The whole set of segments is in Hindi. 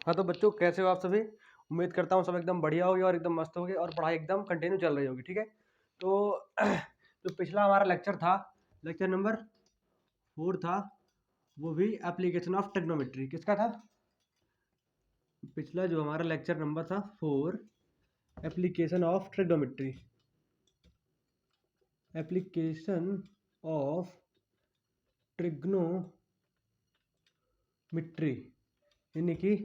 हाँ तो बच्चों, कैसे हो आप सभी? उम्मीद करता हूँ सब एकदम बढ़िया होगी और एकदम मस्त होगी और पढ़ाई एकदम कंटिन्यू चल रही होगी। ठीक है, तो जो पिछला हमारा लेक्चर था, लेक्चर नंबर 4 था, वो भी एप्लीकेशन ऑफ ट्रिग्नोमेट्री। किसका था? पिछला जो हमारा लेक्चर नंबर था 4, application of trigonometry, application of trigonometry यानी कि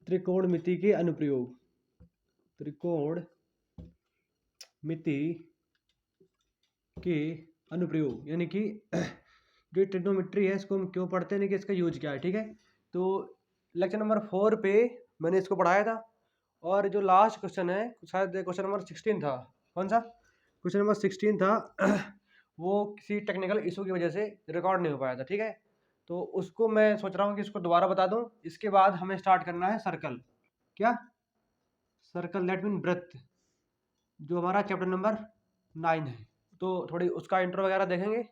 त्रिकोणमिति के अनुप्रयोग, त्रिकोणमिति के अनुप्रयोग यानी कि जो ट्रिग्नोमेट्री है इसको हम क्यों पढ़ते हैं, कि इसका यूज क्या है। ठीक है, तो लेक्चर नंबर 4 पे मैंने इसको पढ़ाया था और जो लास्ट क्वेश्चन है, शायद क्वेश्चन नंबर 16 था। कौन सा क्वेश्चन नंबर 16 था? वो किसी टेक्निकल इशू की वजह से रिकॉर्ड नहीं हो पाया था। ठीक है, तो उसको मैं सोच रहा हूँ कि इसको दोबारा बता दूं। इसके बाद हमें स्टार्ट करना है सर्कल। क्या? सर्कल, दैट मीन वृत्त, जो हमारा चैप्टर नंबर 9 है। तो थोड़ी उसका इंट्रो वगैरह देखेंगे।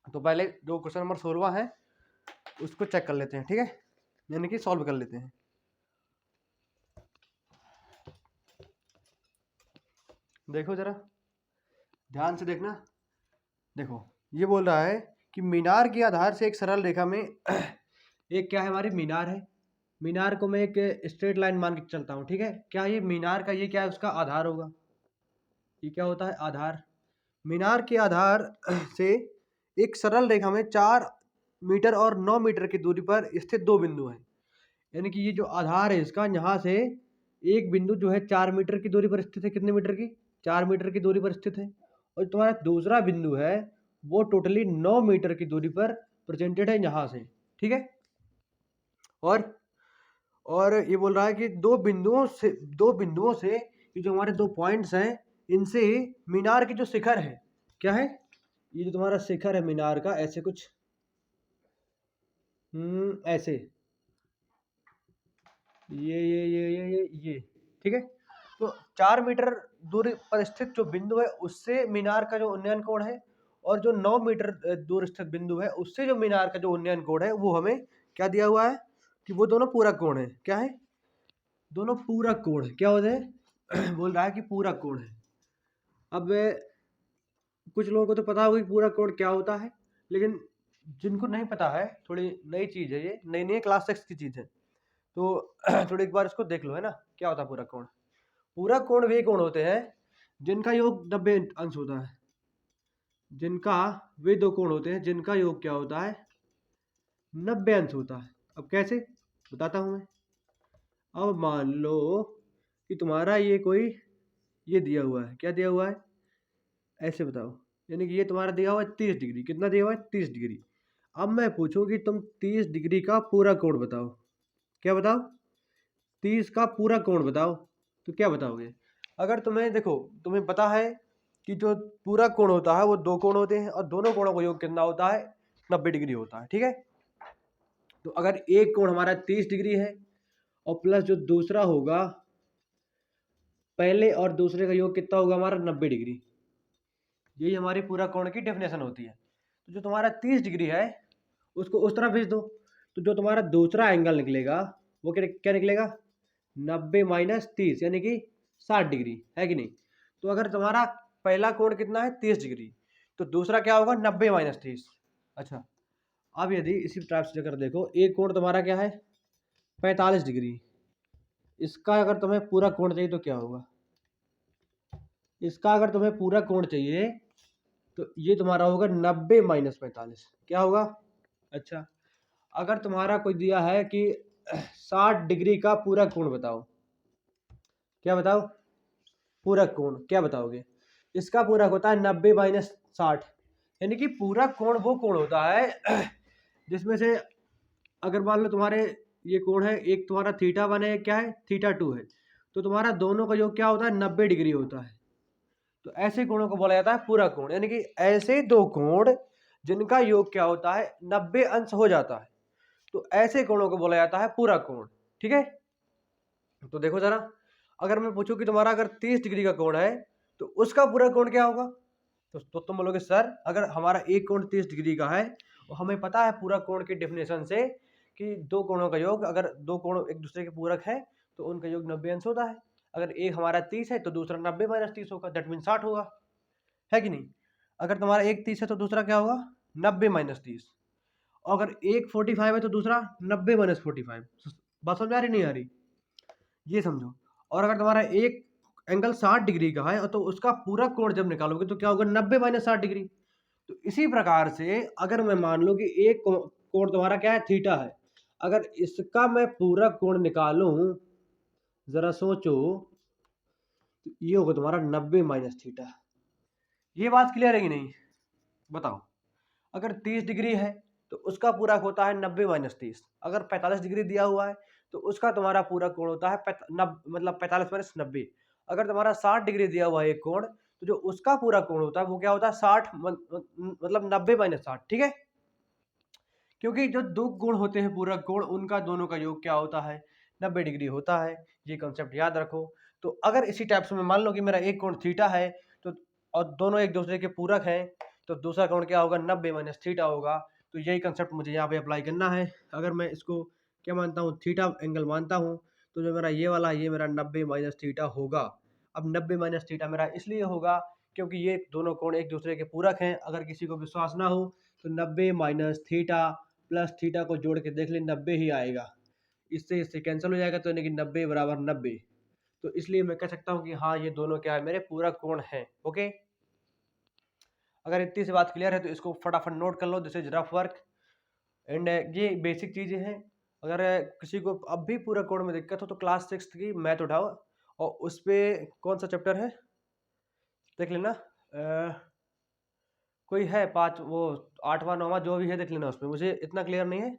तो पहले जो क्वेश्चन नंबर 16 है उसको चेक कर लेते हैं। ठीक है, यानी कि सॉल्व कर लेते हैं। देखो जरा ध्यान से देखना। देखो, ये बोल रहा है कि मीनार के आधार से एक सरल रेखा में एक क्या है, हमारी मीनार है। मीनार को मैं एक स्ट्रेट लाइन मान के चलता हूँ। ठीक है, क्या ये मीनार का ये क्या है, उसका आधार होगा। ये क्या होता है? आधार। मीनार के आधार से एक सरल रेखा में 4 मीटर और 9 मीटर की दूरी पर स्थित दो बिंदु हैं। यानी कि ये जो आधार है इसका, यहाँ से एक बिंदु जो है 4 मीटर की दूरी पर स्थित है। कितने मीटर की? 4 मीटर की दूरी पर स्थित है। और तुम्हारा दूसरा बिंदु है वो टोटली 9 मीटर की दूरी पर प्रेजेंटेड है यहाँ से। ठीक है, और ये बोल रहा है कि दो बिंदुओं से ये जो हमारे 2 पॉइंट्स हैं, इनसे मीनार की जो शिखर है, क्या है? ये जो तुम्हारा शिखर है मीनार का, ऐसे कुछ ऐसे ये। ठीक है, तो 4 मीटर दूरी पर स्थित जो बिंदु है उससे मीनार का जो उन्नयन कोण है, और जो 9 मीटर दूर स्थित बिंदु है उससे जो मीनार का जो उन्नयन कोण है, वो हमें क्या दिया हुआ है कि वो दोनों पूरक कोण है। क्या है? दोनों पूरक कोण क्या होते हैं? बोल रहा है कि पूरक कोण है। अब कुछ लोगों को तो पता होगा कि पूरक कोण क्या होता है, लेकिन जिनको नहीं पता है, थोड़ी नई चीज़ है, ये नई क्लास 6 की चीज़ है। तो थोड़ी एक बार इसको देख लो, है ना, क्या होता है पूरक कोण। पूरक कोण वे कोण होते हैं जिनका योग 90 अंश होता है। जिनका वे दो कोण होते हैं जिनका योग क्या होता है? 90 अंश होता है। अब कैसे बताता हूं मैं। अब मान लो कि तुम्हारा ये कोई ये दिया हुआ है। क्या दिया हुआ है? ऐसे बताओ, यानी कि ये तुम्हारा दिया हुआ है 30 डिग्री। कितना दिया हुआ है? 30 डिग्री। अब मैं पूछूं कि तुम 30 डिग्री का पूरा कोण बताओ। क्या बताओ? 30 का पूरा कोण बताओ, तो क्या बताओगे? अगर तुम्हें देखो, तुम्हें पता है कि जो पूरा कोण होता है वो 2 कोण होते हैं और दोनों कोणों का योग कितना होता है? 90 डिग्री होता है। ठीक है, तो अगर एक कोण हमारा 30 डिग्री है और प्लस जो दूसरा होगा, पहले और दूसरे का योग कितना होगा हमारा? 90 डिग्री। यही हमारी पूरा कोण की डेफिनेशन होती है। तो जो तुम्हारा 30 डिग्री है उसको उस तरफ भेज दो, तो जो तुम्हारा दूसरा एंगल निकलेगा वो क्या निकलेगा? 90 माइनस 30 यानी कि 60 डिग्री, है कि नहीं? तो अगर तुम्हारा पहला कोण कितना है? 30 डिग्री, तो दूसरा क्या होगा? 90 माइनस 30। अच्छा, अब यदि इसी टाइप से अगर देखो, एक कोण तुम्हारा क्या है? 45 डिग्री। इसका अगर तुम्हें पूरा कोण चाहिए तो क्या होगा? इसका अगर तुम्हें पूरा कोण चाहिए तो ये तुम्हारा होगा 90 माइनस 45। क्या होगा? अच्छा, अगर तुम्हारा कोई दिया है कि 60 डिग्री का पूरा कोण बताओ। क्या बताओ? पूरक कोण क्या बताओगे? इसका पूरक होता है 90 माइनस 60, यानी कि पूरक कोण वो कोण होता है जिसमें से अगर मान लो तुम्हारे ये कोण है, एक तुम्हारा θ1 है, क्या है? θ2 है, तो तुम्हारा दोनों का योग क्या होता है? 90 डिग्री होता है। तो ऐसे कोणों को बोला जाता है पूरक कोण, यानी कि ऐसे दो कोण जिनका योग क्या होता है? 90 अंश हो जाता है, तो ऐसे कोणों को बोला जाता है पूरक कोण। ठीक है, तो देखो जरा, अगर मैं पूछूं कि तुम्हारा अगर 30 डिग्री का कोण है तो उसका पूरा कोण क्या होगा? तो तुम बोलोगे सर, अगर हमारा एक कोण 30 डिग्री का है और हमें पता है पूरा कोण की डेफिनेशन से कि दो कोणों का योग, अगर दो कोण एक दूसरे के पूरक है तो उनका योग 90 अंश होता है। अगर एक हमारा 30 है तो दूसरा 90 माइनस 30 होगा, दैट मीन 60 होगा, है कि नहीं। अगर तुम्हारा एक 30 है तो दूसरा क्या होगा 90 माइनस 30। अगर एक 45 है तो दूसरा 90 माइनस 45। बात समझ आ रही नहीं आ रही, ये समझो। और अगर तुम्हारा एक एंगल 60 डिग्री का है तो उसका पूरा कोण जब निकालोगे तो क्या होगा 90 माइनस 60 डिग्री। तो इसी प्रकार से अगर मैं मान लो कि एक कोण तुम्हारा क्या है थीटा है, अगर इसका मैं पूरा कोण निकालूं, जरा सोचो, तो ये होगा तुम्हारा 90 माइनस थीटा। ये बात क्लियर है कि नहीं बताओ। अगर 30 डिग्री है तो उसका पूरा होता है 90 माइनस 30। अगर 45 डिग्री दिया हुआ है तो उसका तुम्हारा पूरा कोण होता है मतलब 45 माइनस 90। अगर तुम्हारा 60 डिग्री दिया हुआ है एक कोण, तो जो उसका पूरा कोण होता है वो क्या होता है 60 मतलब 90 माइनस 60, ठीक है। क्योंकि जो दो कोण होते हैं पूरा कोण, उनका दोनों का योग क्या होता है 90 डिग्री होता है। ये कंसेप्ट याद रखो। तो अगर इसी टाइप से मैं मान लो कि मेरा एक कोण थीटा है तो और दोनों एक दूसरे के पूरक हैं, तो दूसरा कोण क्या होगा 90 माइनस थीटा होगा। तो यही कंसेप्ट मुझे यहाँ पे अप्लाई करना है। अगर मैं इसको क्या मानता हूँ थीटा एंगल मानता हूँ, तो जो मेरा ये वाला ये मेरा 90 माइनस थीटा होगा। अब 90 माइनस थीटा मेरा इसलिए होगा क्योंकि ये दोनों कोण एक दूसरे के पूरक हैं। अगर किसी को विश्वास ना हो तो 90 माइनस थीटा प्लस थीटा को जोड़ के देख ले 90 ही आएगा। इससे कैंसिल हो जाएगा, तो यानी कि 90 बराबर 90। तो इसलिए मैं कह सकता हूँ कि हाँ ये दोनों क्या है मेरे पूरक कोण हैं। ओके, अगर इतनी सी बात क्लियर है तो इसको फटाफट नोट कर लो, this is rough work and ये बेसिक चीज़ें हैं। अगर किसी को अब भी पूरक कोण में दिक्कत हो तो क्लास 6 की मैथ उठाओ और उस पर कौन सा चैप्टर है देख लेना। कोई है 5 वो 8वां 9वां जो भी है देख लेना, उसमें मुझे इतना क्लियर नहीं है।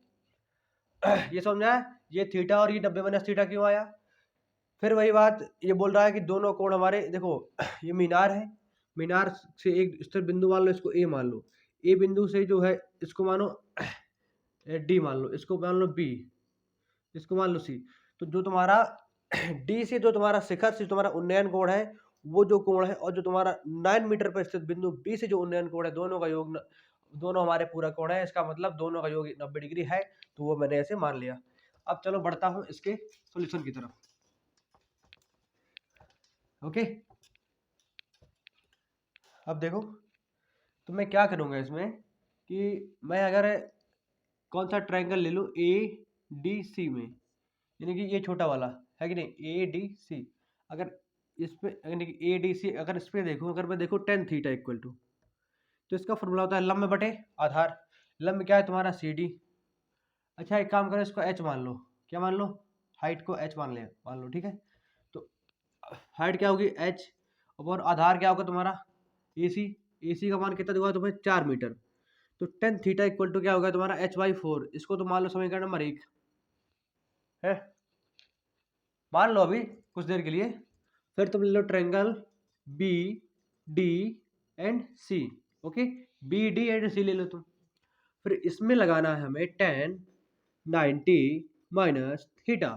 ये समझ में आया ये थीटा और ये 90 माइनस थीटा क्यों आया। फिर वही बात ये बोल रहा है कि दोनों कोण हमारे देखो, ये मीनार है, मीनार से एक स्थिर बिंदु मान लो, इसको ए मान लो, ए बिंदु से जो है इसको मानो डी मान लो, इसको मान लो बी, इसको मान लो सी। तो जो तुम्हारा डी से जो तुम्हारा शिखर से तुम्हारा उन्नयन कोण है वो जो कोण है, और जो तुम्हारा 9 मीटर पर स्थित बिंदु बी से जो उन्नयन कोण है, दोनों का योग दोनों हमारे पूरा कोण है। इसका मतलब दोनों का योग 90 डिग्री है, तो वो मैंने ऐसे मान लिया। अब चलो बढ़ता हूँ इसके सोल्यूशन की तरफ। ओके, अब देखो तो मैं क्या करूँगा इसमें कि मैं अगर कौन सा ट्रायंगल ले लूँ ए डी सी में, यानी कि ये छोटा वाला है कि नहीं ए डी सी। अगर इस पे यानी कि ए डी सी अगर इस पे देखूँ, अगर मैं देखूँ टेन थीटा इक्वल टू, तो इसका फॉर्मूला होता है लंब बटे आधार। लंब क्या है तुम्हारा सी डी। अच्छा एक काम करो इसको एच मान लो, क्या मान लो हाइट को एच मान लो, ठीक है। तो हाइट क्या होगी एच, और आधार क्या होगा तुम्हारा ए सी। ए सी का मान कितना होगा तुम्हें 4 मीटर। तो टेन थीटा इक्वल टू क्या होगा तुम्हारा एच बाई 4। इसको तो मान लो समीकरण नंबर 1 है, मान लो अभी कुछ देर के लिए। फिर तुम ले लो triangle B D and C. Okay, B D and C ले लो तुम। फिर इसमें लगाना है हमें टेन 90 माइनस थीटा।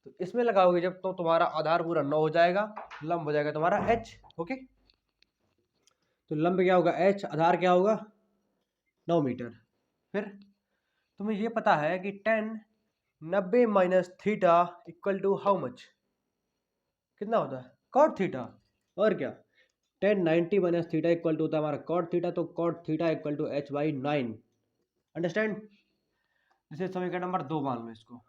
तो इसमें लगाओगे जब तो तुम्हारा आधार पूरा 9 हो जाएगा, लंब हो जाएगा तुम्हारा एच। ओके, तो लंब क्या होगा एच, आधार क्या होगा 9 मीटर। फिर तुम्हें ये पता है कि tan 90 minus theta equal to how much, कितना होता है कॉट थीटा। और क्या tan 90 minus theta equal to होता है हमारा कॉट थीटा। तो cot theta equal to H by 9। Understand, जैसे समीकरण नंबर 2 मान लो इसको।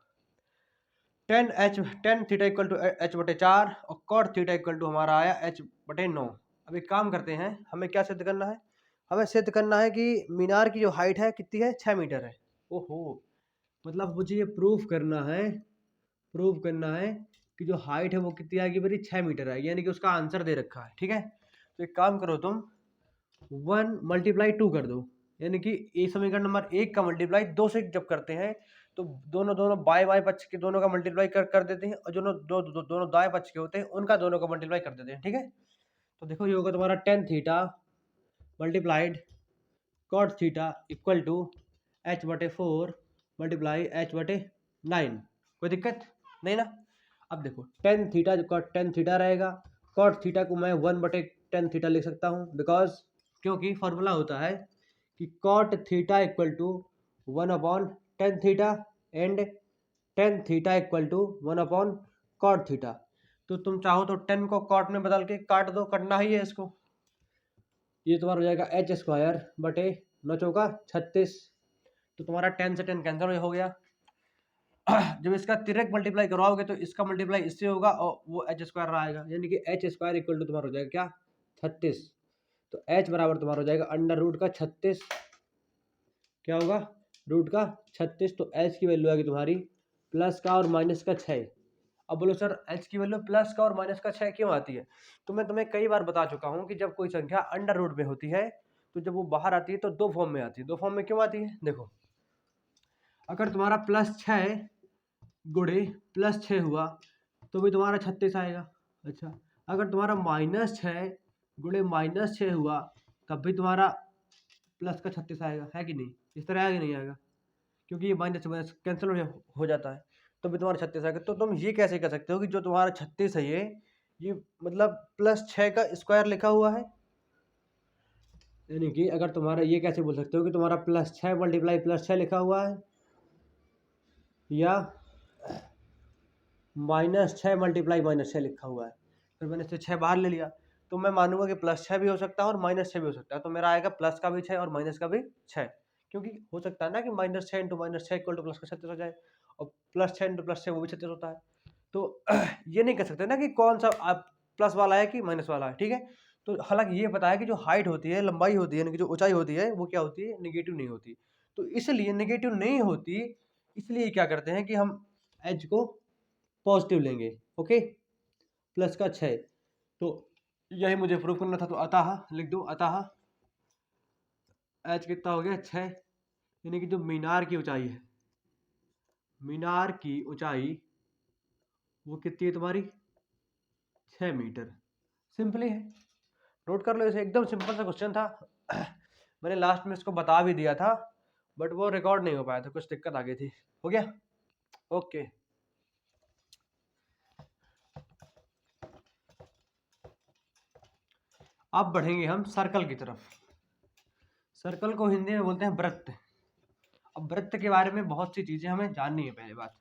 Tan theta equal to H बटे 4 और कॉट थीटा इक्वल टू हमारा आया एच बटे 9। अब एक काम करते हैं, हमें क्या सिद्ध करना है, हमें सिद्ध करना है कि मीनार की जो हाइट है कितनी है 6 मीटर है। ओहो, मतलब मुझे ये प्रूफ करना है कि जो हाइट है वो कितनी आएगी मेरी 6 मीटर आएगी, यानी कि उसका आंसर दे रखा है। ठीक है, तो एक काम करो तुम 1 मल्टीप्लाई 2 कर दो, यानी कि ए समीकरण नंबर 1 का मल्टीप्लाई 2 से जब करते हैं तो दोनों बाएं बाएं पक्ष के दोनों का मल्टीप्लाई कर देते हैं, और दोनों दाएं पक्ष के होते हैं उनका दोनों का मल्टीप्लाई कर देते हैं। ठीक है, तो देखो ये होगा तुम्हारा tan theta multiplied cot theta equal to H बटे 4 मल्टीप्लाई एच बटे 9। कोई दिक्कत नहीं ना। अब देखो टेन थीटा टेन थीटा रहेगा, कॉट थीटा को मैं 1 बटे टेन थीटा लिख सकता हूँ, बिकॉज क्योंकि फॉर्मूला होता है कि cot theta equal to 1 upon tan theta. And tan theta equal to 1/cot theta. तो तुम चाहो तो 10 को कॉट में बदल के काट दो, कटना ही है इसको। ये तुम्हारा हो जाएगा एच स्क्वायर बटे 9×4 = 36। तो तुम्हारा 10 से 10 कैंसिल हो गया। जब इसका तिरक मल्टीप्लाई करवाओगे तो इसका मल्टीप्लाई इससे होगा और वो एच स्क्वायर आएगा, यानी कि एच स्क्वायर इक्वल टू तुम्हारा हो जाएगा क्या, 36। तो एच बराबर तुम्हारा हो जाएगा अंडर रूट का 36, क्या होगा, रूट का 36। तो एच की वैल्यू आएगी तुम्हारी प्लस का और माइनस का 6। अब बोलो सर एच की वैल्यू प्लस का और माइनस का 6 क्यों आती है? तो मैं तुम्हें कई बार बता चुका हूँ कि जब कोई संख्या अंडर रूट में होती है तो जब वो बाहर आती है तो दो फॉर्म में आती है। दो फॉर्म में क्यों आती है? देखो, अगर तुम्हारा +6 गुणे +6 हुआ तो भी तुम्हारा 36 आएगा। अच्छा, अगर तुम्हारा -6 गुणे -6 हुआ तब भी तुम्हारा प्लस का 36 आएगा, है कि नहीं? इस तरह आएगा नहीं आएगा, क्योंकि ये माइनस से माइनस कैंसिल हो जाता है, तो भी तुम्हारा 36 आएगा। तो तुम ये कैसे कर सकते हो कि जो तुम्हारा 36 है ये मतलब +6 का स्क्वायर लिखा हुआ है, यानी कि अगर तुम्हारा ये कैसे बोल सकते हो कि तुम्हारा +6 मल्टीप्लाई +6 लिखा हुआ है, या -6 मल्टीप्लाई -6 लिखा हुआ है। फिर मैंने इससे 6 बाहर ले लिया, तो मैं मानूंगा कि +6 भी हो सकता है और -6 भी हो सकता है। तो मेरा आएगा प्लस का भी 6 और माइनस का भी 6, क्योंकि हो सकता है ना कि -6 × -6 इक्वल टू प्लस का 36 हो जाए, और +6 × +6 वो भी 36 होता है। तो ये नहीं कह सकते ना कि कौन सा आप प्लस वाला है कि माइनस वाला है, ठीक है। तो हालांकि ये पता है कि जो हाइट होती है, लंबाई होती है, यानी कि जो ऊंचाई होती है वो क्या होती है, निगेटिव नहीं होती। तो इसलिए निगेटिव नहीं होती, इसलिए क्या करते हैं कि हम एच को पॉजिटिव लेंगे, ओके, प्लस का 6। तो यही मुझे प्रूफ करना था, तो अतः लिख दो, अतः एच कितना हो गया, 6, यानी कि जो मीनार की ऊंचाई है, मीनार की ऊंचाई वो कितनी है तुम्हारी, 6 मीटर। सिंपली है, नोट कर लो इसे, एकदम सिंपल सा क्वेश्चन था। मैंने लास्ट में इसको बता भी दिया था, बट वो रिकॉर्ड नहीं हो पाया था, कुछ दिक्कत आ गई थी। हो गया, ओके। अब बढ़ेंगे हम सर्कल की तरफ। सर्कल को हिंदी में बोलते हैं वृत्त। अब वृत्त के बारे में बहुत सी चीजें हमें जाननी है। पहले बात,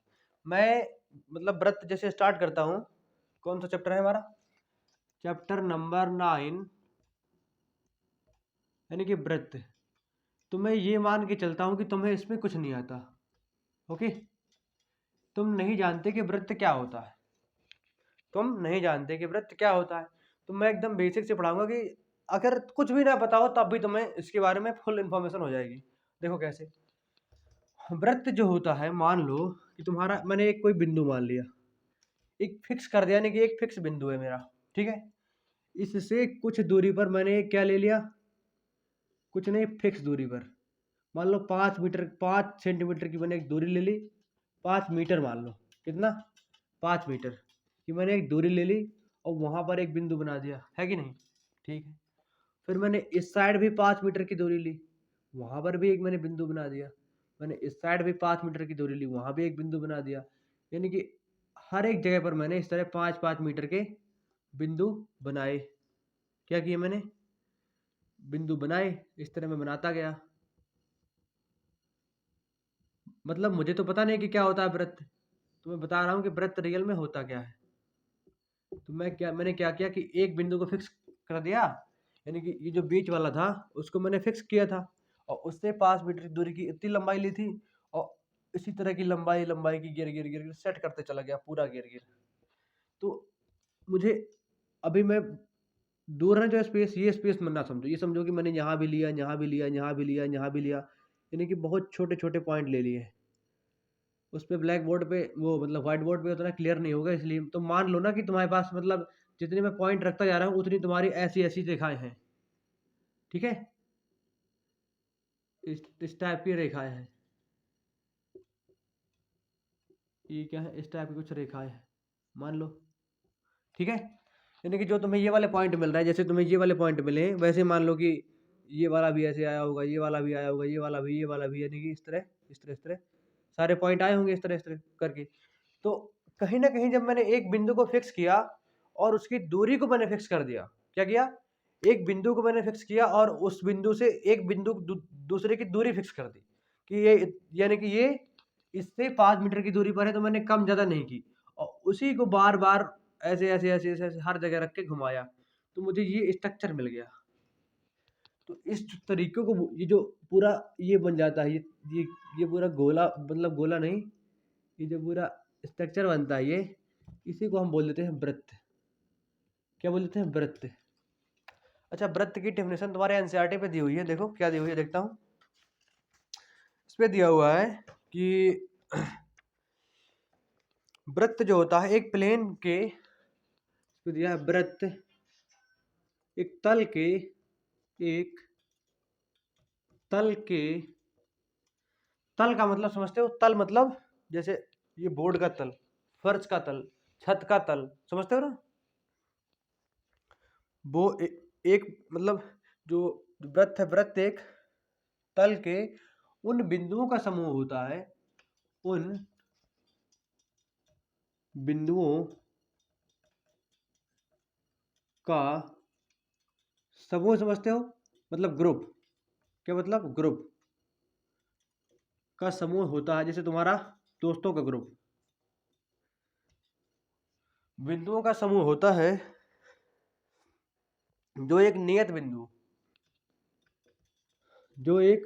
मैं मतलब वृत्त जैसे स्टार्ट करता हूँ, कौन सा चैप्टर है हमारा, चैप्टर नंबर 9, यानी कि वृत्त। तो मैं ये मान के चलता हूँ कि तुम्हें इसमें कुछ नहीं आता, ओके, तुम नहीं जानते कि वृत्त क्या होता है, तुम नहीं जानते कि वृत्त क्या होता है। तो मैं एकदम बेसिक से पढ़ाऊंगा कि अगर कुछ भी ना पता हो तब भी तुम्हें इसके बारे में फुल इन्फॉर्मेशन हो जाएगी। देखो कैसे, वृत्त जो होता है, मान लो कि तुम्हारा, मैंने एक कोई बिंदु मान लिया, एक फिक्स कर दिया, यानी कि एक फिक्स बिंदु है मेरा, ठीक है। इससे कुछ दूरी पर मैंने क्या ले लिया, कुछ नहीं, फिक्स दूरी पर, मान लो 5 मीटर, 5 सेंटीमीटर की मैंने एक दूरी ले ली, 5 मीटर मान लो, कितना, 5 मीटर की मैंने एक दूरी ले ली और वहां पर एक बिंदु बना दिया, है कि नहीं, ठीक है। फिर मैंने इस साइड भी 5 मीटर की दूरी ली, वहां पर भी एक मैंने बिंदु बना दिया। मैंने इस साइड भी 5 मीटर की दूरी ली, वहां भी एक बिंदु बना दिया। यानी कि हर एक जगह पर मैंने इस तरह 5-5 मीटर के बिंदु बनाए। क्या किए मैंने, बिंदु बनाए, इस तरह मैं बनाता गया। मतलब मुझे तो पता नहीं कि क्या होता है वृत्त, तो मैं बता रहा हूँ कि वृत्त रियल में होता क्या है। तो मैंने क्या किया कि एक बिंदु को फिक्स कर दिया, यानी कि ये जो बीच वाला था उसको मैंने फिक्स किया था, और उससे 5 मीटर की दूरी की इतनी लंबाई ली थी, और इसी तरह की लंबाई लंबाई की गिर गिर गिर गिर सेट करते चला गया, पूरा गिर गिर। तो मुझे, अभी मैं दूर है जो स्पेस, ये स्पेस मत ना समझो, ये समझो कि मैंने यहाँ भी लिया, यहाँ भी लिया, यहाँ भी लिया, यहाँ भी लिया, यानी कि बहुत छोटे छोटे पॉइंट ले लिए। उस पे ब्लैक बोर्ड पे, वो मतलब व्हाइट बोर्ड पे उतना क्लियर नहीं होगा, इसलिए तो मान लो ना कि तुम्हारे पास मतलब जितनी मैं पॉइंट रखता जा रहा हूँ उतनी तुम्हारी ऐसी ऐसी रेखाएं हैं, ठीक है, इस टाइप की रेखाएं हैं, ये क्या है, इस टाइप की कुछ रेखाएं हैं, मान लो, ठीक है। यानी कि जो तुम्हें ये वाले पॉइंट मिल रहा है, जैसे तुम्हें ये वाले पॉइंट मिले हैं, वैसे मान लो कि ये वाला भी ऐसे आया होगा, ये वाला भी आया होगा, ये वाला भी, ये वाला भी, यानी कि इस तरह इस तरह इस तरह सारे पॉइंट आए होंगे इस तरह करके। तो कहीं ना कहीं जब मैंने एक बिंदु को फिक्स किया और उसकी दूरी को मैंने फिक्स कर दिया, क्या किया, एक बिंदु को मैंने फिक्स किया और उस बिंदु से एक बिंदु दूसरे की दूरी फिक्स कर दी, कि ये, यानी कि ये इससे 5 मीटर की दूरी पर है तो मैंने कम ज़्यादा नहीं की और उसी को बार-बार ऐसे हर जगह रख के घुमाया, तो मुझे ये स्ट्रक्चर मिल गया। तो इस तरीकों को ये जो पूरा ये बन जाता है, ये ये पूरा गोला मतलब गोला नहीं, ये जो पूरा स्ट्रक्चर बनता है ये, इसी को हम बोल देते हैं वृत्त। क्या बोल देते हैं? वृत्त। अच्छा, वृत्त की डेफिनेशन तुम्हारे एनसीईआरटी पे दी हुई है, देखो क्या दी हुई है देखता हूँ। इस पे दिया हुआ है कि वृत्त जो होता है एक प्लेन के, इस पे दिया है वृत्त एक तल के, एक तल के, तल का मतलब समझते हो? तल मतलब जैसे ये बोर्ड का तल, फर्श का तल, छत का तल, समझते हो ना? वो एक मतलब जो वृत्त है, वृत्त एक तल के उन बिंदुओं का समूह होता है, उन बिंदुओं का समूह, समझते हो? मतलब ग्रुप। क्या मतलब? ग्रुप का समूह होता है, जैसे तुम्हारा दोस्तों का ग्रुप। बिंदुओं का समूह होता है जो एक नियत बिंदु, जो एक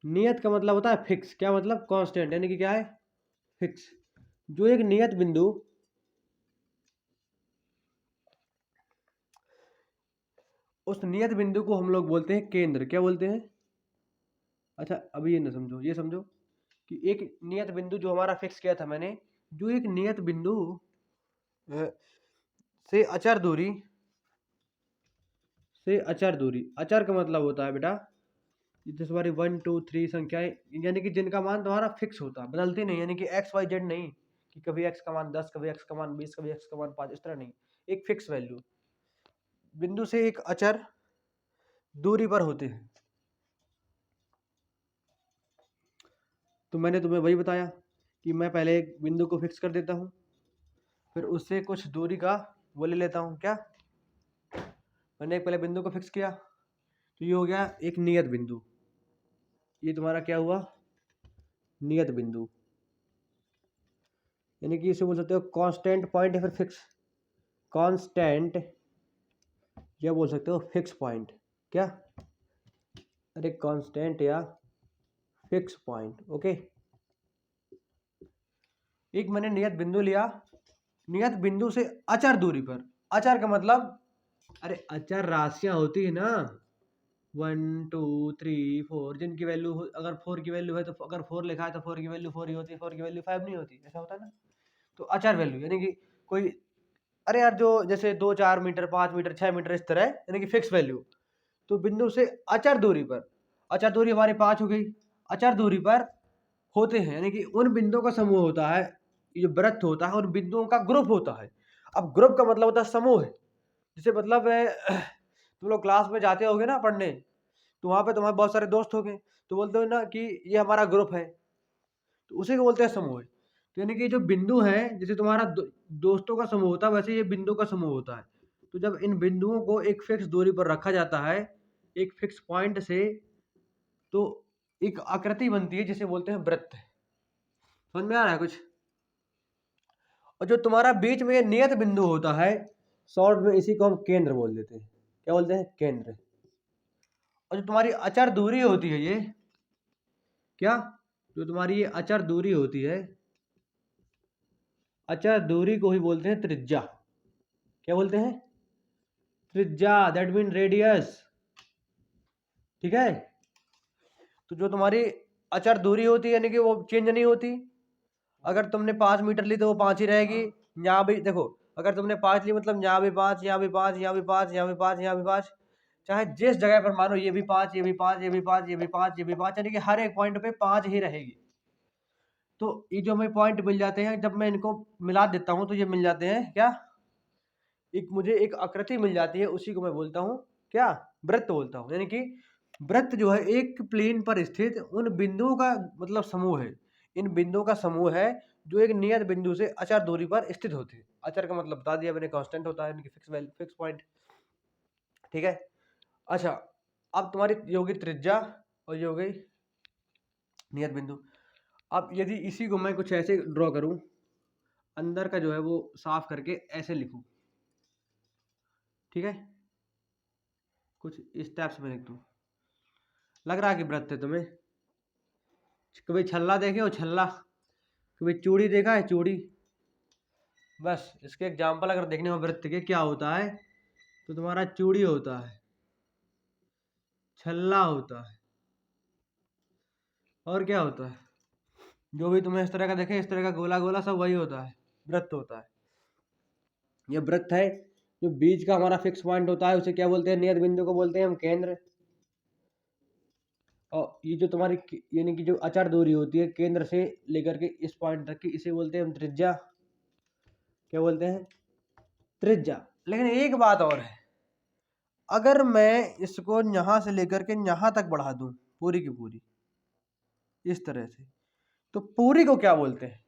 नियत का मतलब होता है फिक्स। क्या मतलब? कांस्टेंट, यानी कि क्या है? फिक्स। जो एक नियत बिंदु, उस नियत बिंदु को हम लोग बोलते हैं केंद्र। क्या बोलते हैं? अच्छा अभी ये ना समझो, ये समझो कि एक नियत बिंदु जो हमारा फिक्स किया था मैंने, जो एक नियत बिंदु अ, से अचर दूरी, से अचर दूरी, अचर का मतलब होता है बेटा जैसे हमारी 1 2 3 संख्याएं, यानी कि जिनका मान तुम्हारा फिक्स होता है, बदलती नहीं, यानी कि एक्स वाई जेड नहीं कि कभी एक्स का मान 10, कभी एक्स का मान 20, कभी एक्स का मान 5, इस तरह नहीं। एक फिक्स वैल्यू बिंदु से एक अचर दूरी पर होते हैं। तो मैंने तुम्हें वही बताया कि मैं पहले एक बिंदु को फिक्स कर देता हूँ, फिर उससे कुछ दूरी का वो ले लेता हूँ। क्या? मैंने एक पहले बिंदु को फिक्स किया, तो ये हो गया एक नियत बिंदु। ये तुम्हारा क्या हुआ? नियत बिंदु, यानी कि इसे बोल सकते हो कांस्टेंट पॉइंट या फिर फिक्स, कांस्टेंट या बोल सकते हो फिक्स पॉइंट। क्या? अरे कांस्टेंट या फिक्स पॉइंट। ओके, एक मैंने नियत बिंदु लिया, नियत बिंदु से अचर दूरी पर। अचर का मतलब, अरे अचर राशियां होती है ना, 1 2 3 4, जिनकी वैल्यू अगर 4 की वैल्यू है तो अगर 4 लिखा है तो 4 की वैल्यू 4 ही होती है, 4 की वैल्यू 5 नहीं होती, ऐसा होता है ना। तो अचर वैल्यू यानी कि कोई, अरे यार जो जैसे 2 4 मीटर 5 मीटर 6 मीटर इस तरह, यानी कि फिक्स वैल्यू। तो बिंदु से अचर दूरी पर, अचर दूरी हमारी 5 हो गई, अचर दूरी पर होते हैं, यानी कि उन बिंदुओं का समूह होता है। ये जो वृत्त होता है उन बिंदुओं का ग्रुप होता है। अब ग्रुप का मतलब होता है समूह। जैसे मतलब तुम लोग क्लास में जाते होगे ना पढ़ने, तो वहां पे तुम्हारे बहुत सारे दोस्त होंगे, तो बोलते हो ना कि ये हमारा ग्रुप है, तो उसी को बोलते हैं समूह। तो यानी कि जो बिंदु है, जैसे तुम्हारा दोस्तों का समूह होता है, वैसे ये बिंदु का समूह होता है। तो जब इन बिंदुओं को एक फिक्स दूरी पर रखा जाता है, एक फिक्स पॉइंट से, तो एक आकृति बनती है जिसे बोलते हैं वृत्त। समझ में आ रहा है कुछ? और जो तुम्हारा बीच में ये नियत बिंदु होता है, शॉर्ट में इसी को हम केंद्र बोल देते हैं। क्या बोलते हैं? केंद्र। और जो तुम्हारी अचर दूरी होती है ये, क्या? जो तुम्हारी ये अचर दूरी होती है, अचर दूरी को ही बोलते हैं त्रिज्या। क्या बोलते हैं? त्रिज्या, दैट मीन रेडियस। ठीक है? तो जो तुम्हारी अचर दूरी होती है, यानी कि वो चेंज नहीं होती। अगर तुमने 5 मीटर ली तो वो 5 ही रहेगी। यहाँ भी देखो, अगर तुमने 5 ली मतलब यहाँ भी 5, यहाँ भी 5, यहाँ भी 5, यहाँ भी 5, यहाँ भी 5, चाहे जिस जगह पर मानो, ये भी 5, ये भी 5, ये भी 5, ये भी 5, ये भी 5, यानी कि हर एक पॉइंट पे 5 ही रहेगी। तो ये जो हमें पॉइंट मिल जाते हैं, जब मैं इनको मिला देता हूँ तो ये मिल जाते हैं क्या? एक मुझे एक आकृति मिल जाती है, उसी को मैं बोलता हूँ क्या? वृत्त बोलता हूँ। यानी कि वृत्त जो है एक प्लेन पर स्थित उन बिंदुओं का मतलब समूह है। इन बिंदुओं का समूह है जो एक नियत बिंदु से अचर दूरी पर स्थित होते हैं। अचर का मतलब बता दिया मैंने, कांस्टेंट होता है, यानी कि फिक्स वैल्यू, फिक्स पॉइंट। ठीक है? अच्छा, अब तुम्हारी ये होगी त्रिज्या और ये हो गई नियत बिंदु। अब यदि इसी को मैं कुछ ऐसे ड्रॉ करूं, अंदर का जो है वो साफ करके ऐसे लिखूं, ठीक है, कुछ इस टाइप से मैं लिख दूं, लग रहा है कि व्रत है तुम्हें? कभी छल्ला देखे हो? छल्ला कभी चूड़ी देखा है? चूड़ी, बस इसके एग्जाम्पल अगर देखने में व्रत के क्या होता है तो तुम्हारा चूड़ी होता है, छल्ला होता है, और क्या होता है? जो भी तुम्हें इस तरह का देखे, इस तरह का गोला गोला, सब वही होता है, व्रत होता है। ये व्रत है। जो बीच का हमारा फिक्स पॉइंट होता है उसे क्या बोलते हैं? नियत बिंदु को बोलते हैं हम केंद्र। और ये जो तुम्हारी यानी कि जो अचर दूरी होती है केंद्र से लेकर के इस पॉइंट तक की, इसे बोलते हैं हम त्रिज्या। क्या बोलते हैं? त्रिज्या। लेकिन एक बात और है, अगर मैं इसको यहां से लेकर के यहां तक बढ़ा दूं पूरी की पूरी इस तरह से, तो पूरी को क्या बोलते हैं?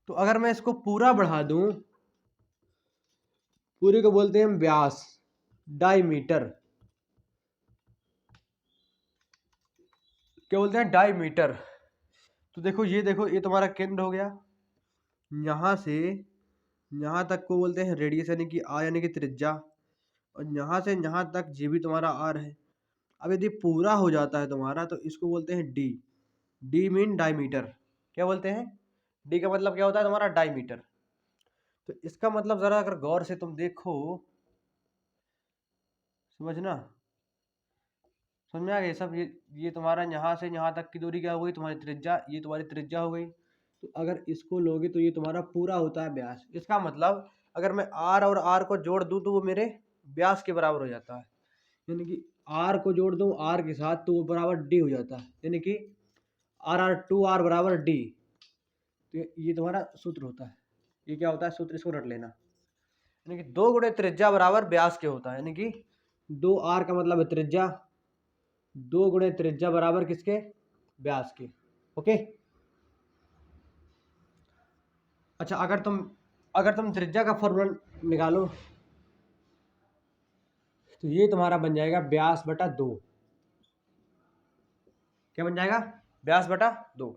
तो अगर मैं इसको पूरा बढ़ा दूं, पूरी को बोलते हैं हम व्यास, डायमीटर। क्या बोलते हैं? डायमीटर। तो देखो ये तुम्हारा केंद्र हो गया, यहां से यहां तक को बोलते हैं रेडियस यानी कि आर यानी कि त्रिज्या, और यहां से यहां तक जी भी तुम्हारा आर है। अब यदि पूरा हो जाता है तुम्हारा तो इसको बोलते हैं डी। D mean diameter. क्या बोलते हैं? डी का मतलब क्या होता है तुम्हारा? डायमीटर। तो इसका मतलब जरा अगर गौर से तुम देखो, समझना, समझ में आ गया सब? ये तुम्हारा यहाँ से यहाँ तक की दूरी क्या हो गई? तुम्हारी त्रिज्या। ये तुम्हारी त्रिज्या हो गई। तो अगर इसको लोगे तो ये तुम्हारा पूरा होता है व्यास। इसका मतलब अगर मैं आर और आर को जोड़ दूं तो वो मेरे व्यास के बराबर हो जाता है। यानी कि आर को जोड़ दूं आर के साथ तो वो बराबर डी हो जाता है, यानी कि आर आर टू आर बराबर डी। तो ये तुम्हारा सूत्र होता है। ये क्या होता है सूत्र? इसको रट लेना। यानी कि 2 गुणे त्रिज्या बराबर व्यास के होता है, यानी कि 2 आर का मतलब है त्रिज्या, 2 गुणे त्रिज्या बराबर किसके? व्यास के। ओके। अच्छा, अगर तुम त्रिज्या का फॉर्मूला निकालो तो ये तुम्हारा बन जाएगा व्यास बटा 2। क्या बन जाएगा? व्यास बटा 2।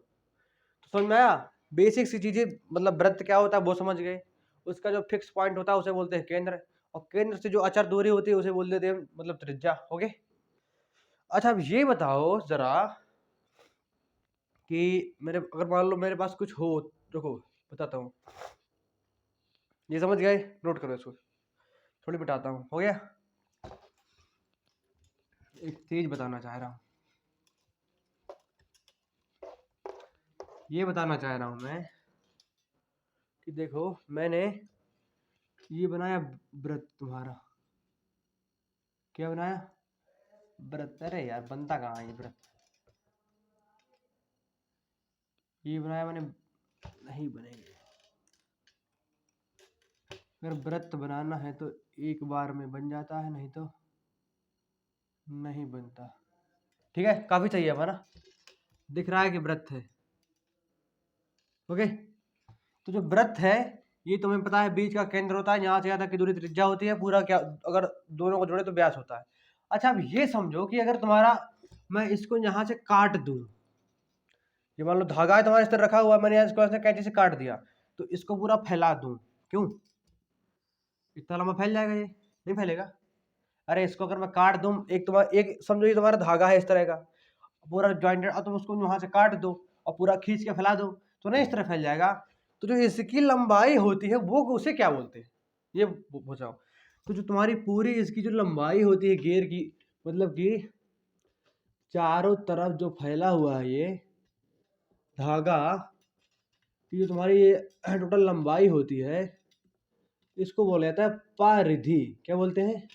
तो समझ में आया? बेसिक सी चीजें, मतलब वृत्त क्या होता है वो समझ गए। उसका जो फिक्स पॉइंट होता है उसे बोलते हैं केंद्र, और केंद्र से जो अचर दूरी होती है उसे बोल देते हैं मतलब त्रिज्या। ओके। अच्छा, अब ये बताओ जरा कि मेरे, अगर मान लो मेरे पास कुछ हो, देखो बताता हूँ। ये समझ गए? नोट करो इसको, थोड़ी बताता हूँ। हो गया? एक चीज बताना चाह रहा हूँ, ये बताना चाह रहा हूँ मैं कि देखो मैंने ये बनाया व्रत तुम्हारा। क्या बनाया? व्रत। अरे यार बनता कहाँ है ये व्रत? ये बनाया मैंने, नहीं बनेंगे। अगर व्रत बनाना है तो एक बार में बन जाता है, नहीं तो नहीं बनता। ठीक है, काफी चाहिए हमारा, दिख रहा है कि व्रत है। ओके। तो जो व्रत है ये तुम्हें पता है बीच का केंद्र होता है, यहाँ से यहाँ तक की दूरी त्रिज्या होती है, पूरा क्या अगर दोनों को जोड़े तो व्यास होता है। अच्छा, अब ये समझो कि अगर तुम्हारा, मैं इसको यहाँ से काट दूं, ये मान लो धागा है तुम्हारे इस तरह रखा हुआ है, मैंने इसको ऐसे कैंची से काट दिया, तो इसको पूरा फैला दूं, क्यों? इतना लंबा फैल जाएगा? ये नहीं फैलेगा। अरे इसको अगर मैं काट दूं, एक समझो ये तुम्हारा धागा है इस तरह का पूरा ज्वाइंटेड, और तुम उसको वहां से काट दो और पूरा खींच के फैला दो तो नहीं इस तरह फैल जाएगा। तो जो इसकी लंबाई होती है वो उसे क्या बोलते हैं? ये पूछाओ। तो जो तुम्हारी पूरी इसकी जो लंबाई होती है घेर की, मतलब कि चारों तरफ जो फैला हुआ है ये धागा, की जो तुम्हारी ये टोटल लंबाई होती है इसको बोला जाता है परिधि। क्या बोलते हैं?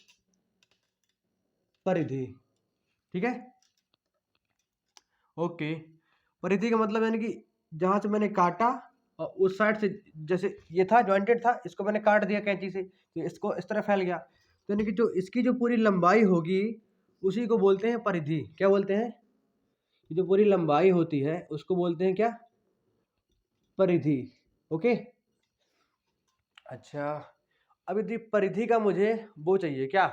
परिधि। ठीक है। ओके। परिधि का मतलब यानी कि जहां से मैंने काटा और उस साइड से, जैसे ये था जॉइंटेड था, इसको मैंने काट दिया कैंची से तो इसको इस तरह फैल गया, तो यानी कि जो इसकी जो पूरी लंबाई होगी उसी को बोलते हैं परिधि। क्या बोलते हैं? जो पूरी लंबाई होती है उसको बोलते हैं क्या? परिधि। ओके। अच्छा, अब यदि परिधि का मुझे वो चाहिए, क्या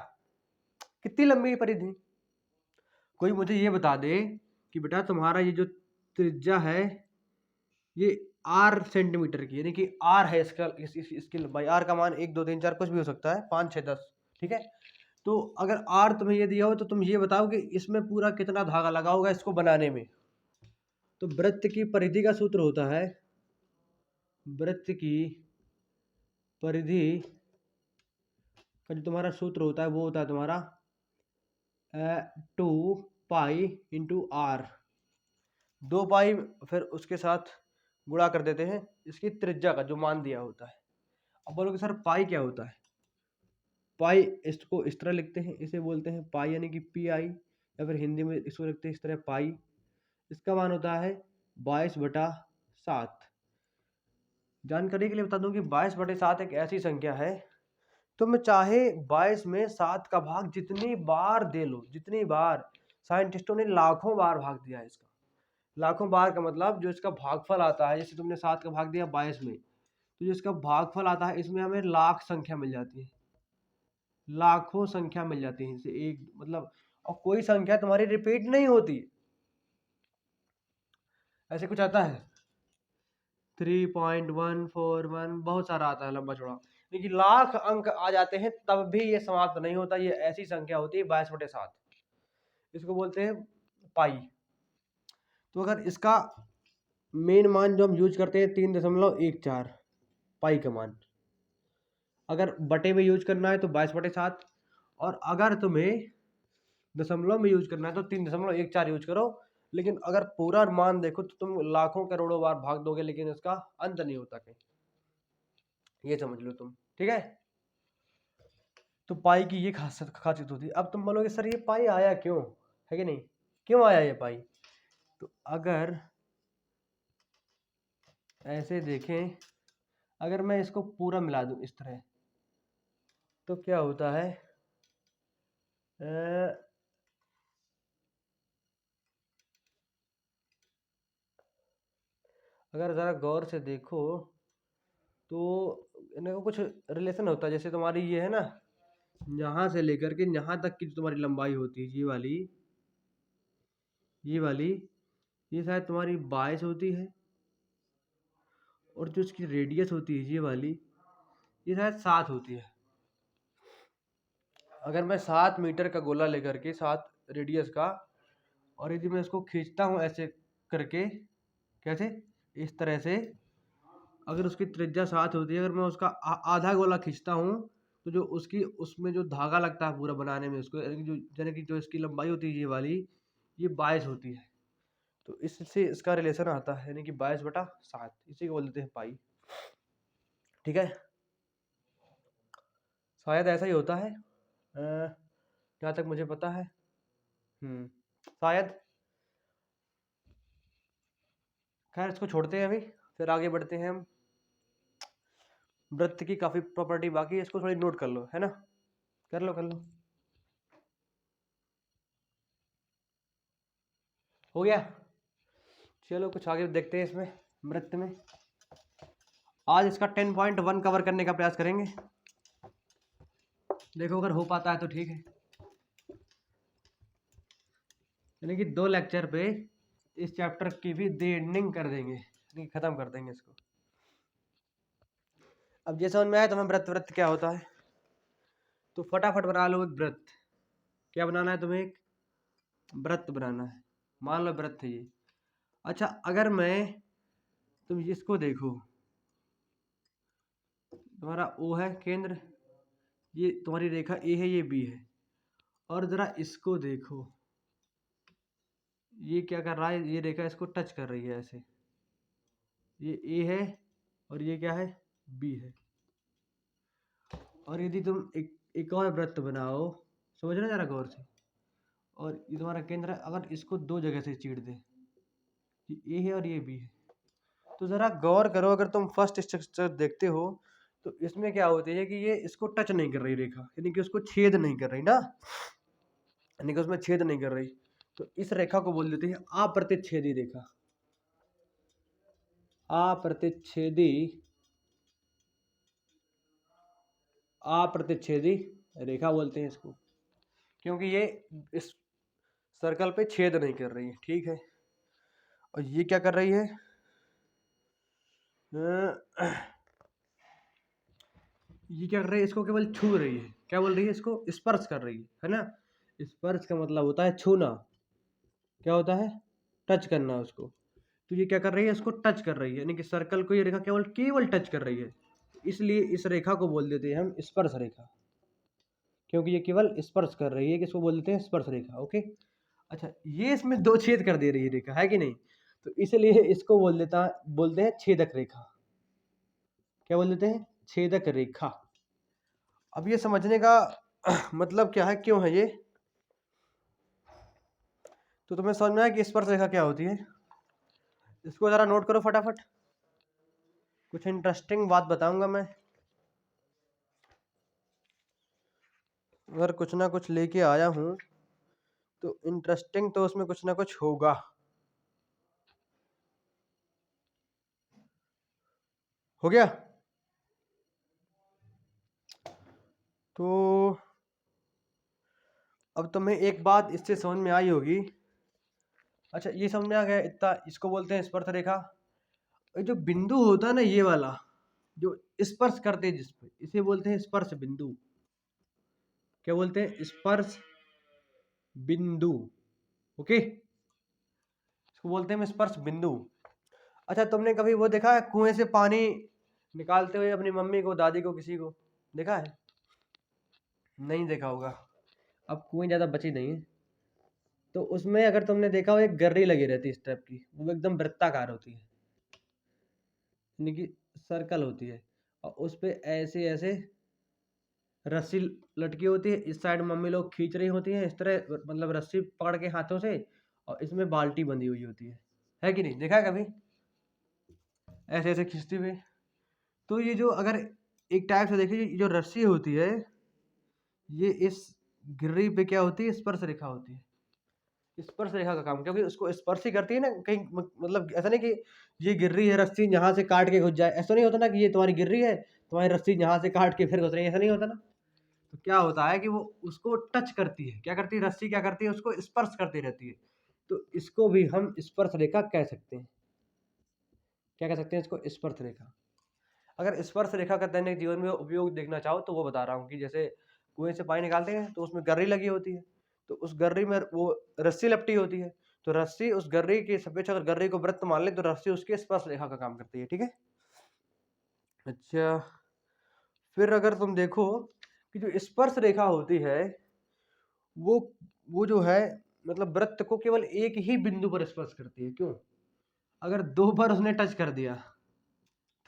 कितनी लंबी है परिधि, कोई मुझे ये बता दे कि बेटा तुम्हारा ये जो त्रिज्या है ये आर सेंटीमीटर की, यानी कि आर है इसका, इसकी लंबाई, आर का मान 1 2 3 4 कुछ भी हो सकता है, 5 6 10, ठीक है। तो अगर आर तुम्हें ये दिया हो तो तुम ये बताओ कि इसमें पूरा कितना धागा लगा होगा इसको बनाने में। तो वृत्त की परिधि का सूत्र होता है, वृत्त की परिधि का जो तुम्हारा सूत्र होता है वो होता है तुम्हारा 2 पाई इंटू आर, 2 पाई फिर उसके साथ गुणा कर देते हैं इसकी त्रिज्या का जो मान दिया होता है। अब बोलोगे सर पाई क्या होता है? पाई इसको इस तरह लिखते हैं, इसे बोलते हैं पाई यानी कि पी आई, या फिर हिंदी में इसको लिखते हैं इस तरह पाई। इसका मान होता है 22/7। जानकारी के लिए बता दूं कि 22/7 एक ऐसी संख्या है, तुम चाहे 22 में 7 का भाग जितनी बार दे लो, जितनी बार, साइंटिस्टों ने लाखों बार भाग दिया है इसका। लाखों बार का मतलब जो इसका भागफल आता है, जैसे तुमने 7 का भाग दिया 22 में, तो जो इसका भागफल आता है इसमें हमें लाख संख्या मिल जाती है, लाखों संख्या मिल जाती है इसे एक मतलब, और कोई संख्या तुम्हारी रिपीट नहीं होती, ऐसे कुछ आता है 3.141, बहुत सारा आता है लंबा चौड़ा, लेकिन लाख अंक आ जाते हैं तब भी ये समाप्त नहीं होता। ये ऐसी संख्या होती है 22/7, इसको बोलते हैं पाई। तो अगर इसका मेन मान जो हम यूज करते हैं 3.14 पाई का मान, अगर बटे में यूज करना है तो 22/7, और अगर तुम्हें दशमलव में यूज करना है तो 3.14 यूज करो। लेकिन अगर पूरा मान देखो तो तुम लाखों करोड़ों बार भाग दोगे, लेकिन इसका अंत नहीं होता कहीं, ये समझ लो तुम, ठीक है। तो पाई की ये खासियत होती है। अब तुम बोलोगे सर ये पाई आया क्यों, है कि नहीं, क्यों आया ये पाई? तो अगर ऐसे देखें, अगर मैं इसको पूरा मिला दूं इस तरह, तो क्या होता है, अगर ज़रा गौर से देखो तो इनका कुछ रिलेशन होता है। जैसे तुम्हारी ये है ना, यहाँ से लेकर के यहाँ तक की जो तुम्हारी लंबाई होती है, ये वाली ये शायद तुम्हारी 22 होती है, और जो इसकी रेडियस होती है ये वाली, ये शायद 7 होती है। अगर मैं 7 मीटर का गोला लेकर के, 7 रेडियस का, और यदि मैं इसको खींचता हूँ ऐसे करके, कैसे, इस तरह से, अगर उसकी त्रिज्या 7 होती है, अगर मैं उसका आधा गोला खींचता हूँ, तो जो उसकी उसमें जो धागा लगता है पूरा बनाने में उसको, यानी कि जो इसकी लंबाई होती है ये वाली, ये 22 होती है। तो इससे इसका रिलेशन आता है, यानी कि 22/7, इसी को बोलते हैं पाई, ठीक है। शायद ऐसा ही होता है जहाँ तक मुझे पता है, शायद। खैर इसको छोड़ते हैं अभी, फिर आगे बढ़ते हैं हम। वृत्त की काफी प्रॉपर्टी बाकी है, इसको थोड़ी नोट कर लो, है ना, कर लो कर लो, हो गया। चलो कुछ आगे देखते हैं इसमें, वृत्त में आज इसका 10.1 कवर करने का प्रयास करेंगे। देखो अगर हो पाता है तो ठीक है, यानी कि 2 लेक्चर पे इस चैप्टर की भी दी एंडिंग कर देंगे, यानी कि खत्म कर देंगे इसको। अब ये समझ में आया तुम्हें वृत्त क्या होता है, तो फटाफट बना लो एक वृत्त। क्या बनाना है तुम्हें? एक वृत्त बनाना है, मान लो वृत्त है ये। अच्छा अगर मैं, तुम इसको देखो, तुम्हारा ओ है केंद्र, ये तुम्हारी रेखा ए है, ये बी है, और जरा इसको देखो, ये क्या कर रहा है, ये रेखा इसको टच कर रही है ऐसे, ये ए है और ये क्या है, बी है। और यदि तुम एक और वृत्त बनाओ, समझ रहे जरा गौर से, और ये तुम्हारा केंद्र है, अगर इसको 2 जगह से चीर दे, ये ए है और ये बी है, तो जरा गौर करो, अगर तुम फर्स्ट स्ट्रक्चर देखते हो तो इसमें क्या होती है कि ये इसको टच नहीं कर रही रेखा, यानी कि उसको छेद नहीं कर रही ना, यानी कि उसमें छेद नहीं कर रही, तो इस रेखा को बोल देते हैं अप्रतिच्छेदी रेखा, अप्रतिच्छेदी अप्रतिच्छेदी रेखा बोलते हैं इसको, क्योंकि ये इस सर्कल पे छेद नहीं कर रही है, ठीक है। और ये क्या कर रही है, ये क्या कर रही है, इसको केवल छू रही है। क्या बोल रही है, इसको स्पर्श कर रही है ना। स्पर्श का मतलब होता है छूना, क्या होता है, टच करना उसको। तो ये क्या कर रही है, इसको टच कर रही है, यानी कि सर्कल को ये रेखा केवल केवल टच कर रही है, इसलिए इस रेखा को बोल देते हैं हम स्पर्श रेखा, क्योंकि ये केवल स्पर्श कर रही है, कि इसको बोल देते हैं स्पर्श रेखा। ओके, अच्छा, ये इसमें दो छेद कर दे रही है रेखा, है कि नहीं, तो इसलिए इसको बोलते हैं छेदक रेखा। क्या बोल देते हैं, छेदक रेखा। अब ये समझने का मतलब क्या है, क्यों है ये, तो तुम्हें समझ में आया कि स्पर्श रेखा क्या होती है। इसको जरा नोट करो फटाफट, कुछ इंटरेस्टिंग बात बताऊंगा मैं, अगर कुछ ना कुछ लेके आया हूं तो इंटरेस्टिंग तो उसमें कुछ ना कुछ होगा। हो गया, तो अब तुम्हें एक बात इससे समझ में आई होगी। अच्छा, ये समझ में आ गया इतना, इसको बोलते हैं स्पर्श रेखा। और जो बिंदु होता है ना, ये वाला जो स्पर्श करते हैं जिस पे, इसे बोलते हैं स्पर्श बिंदु। क्या बोलते हैं, स्पर्श बिंदु। ओके, इसको बोलते हैं स्पर्श बिंदु। अच्छा, तुमने कभी वो देखा है, कुएं से पानी निकालते हुए अपनी मम्मी को, दादी को, किसी को देखा है, नहीं देखा होगा, अब कुएं ज्यादा बची नहीं है, तो उसमें अगर तुमने देखा हो, एक गर्री लगी रहती है इस टाइप की, वो एकदम वृत्ताकार होती है, यानी कि सर्कल होती है, और उस पे ऐसे ऐसे रस्सी लटकी होती है, इस साइड मम्मी लोग खींच रही होती हैं इस तरह, मतलब रस्सी पकड़ के हाथों से, और इसमें बाल्टी बंधी हुई होती है कि नहीं, देखा है कभी, ऐसे ऐसे खींचती हुई। तो ये जो अगर एक टाइप से देखिए, ये जो रस्सी होती है, ये इस गिर्री पे क्या होती है, स्पर्श रेखा होती है, स्पर्श रेखा का काम, क्योंकि उसको स्पर्श ही करती है ना कहीं, मतलब ऐसा नहीं कि ये गिर रही है रस्सी यहाँ से काट के घुस जाए, ऐसा नहीं होता ना, कि ये तुम्हारी गिर रही है, तुम्हारी रस्सी यहाँ से काट के फिर घुस रही है, ऐसा नहीं होता ना। तो क्या होता है कि वो उसको टच करती है, क्या करती है रस्सी, क्या करती है, उसको स्पर्श करती रहती है, तो इसको भी हम स्पर्श रेखा कह सकते हैं। क्या कह सकते हैं इसको, स्पर्श रेखा। अगर स्पर्श रेखा का दैनिक जीवन में उपयोग देखना चाहो तो वो बता रहा हूँ, कि जैसे कुएं से पानी निकालते हैं तो उसमें गर्री लगी होती है, तो उस गर्री में वो रस्सी लपटी होती है, तो रस्सी उस गर्री की सपेक्षा, अगर गर्री को वृत्त मान ले तो रस्सी उसके स्पर्श रेखा का काम करती है, ठीक है। अच्छा, फिर अगर तुम देखो कि जो स्पर्श रेखा होती है, वो वो जो है, मतलब वृत्त को केवल एक ही बिंदु पर स्पर्श करती है। क्यों, अगर दो बार उसने टच कर दिया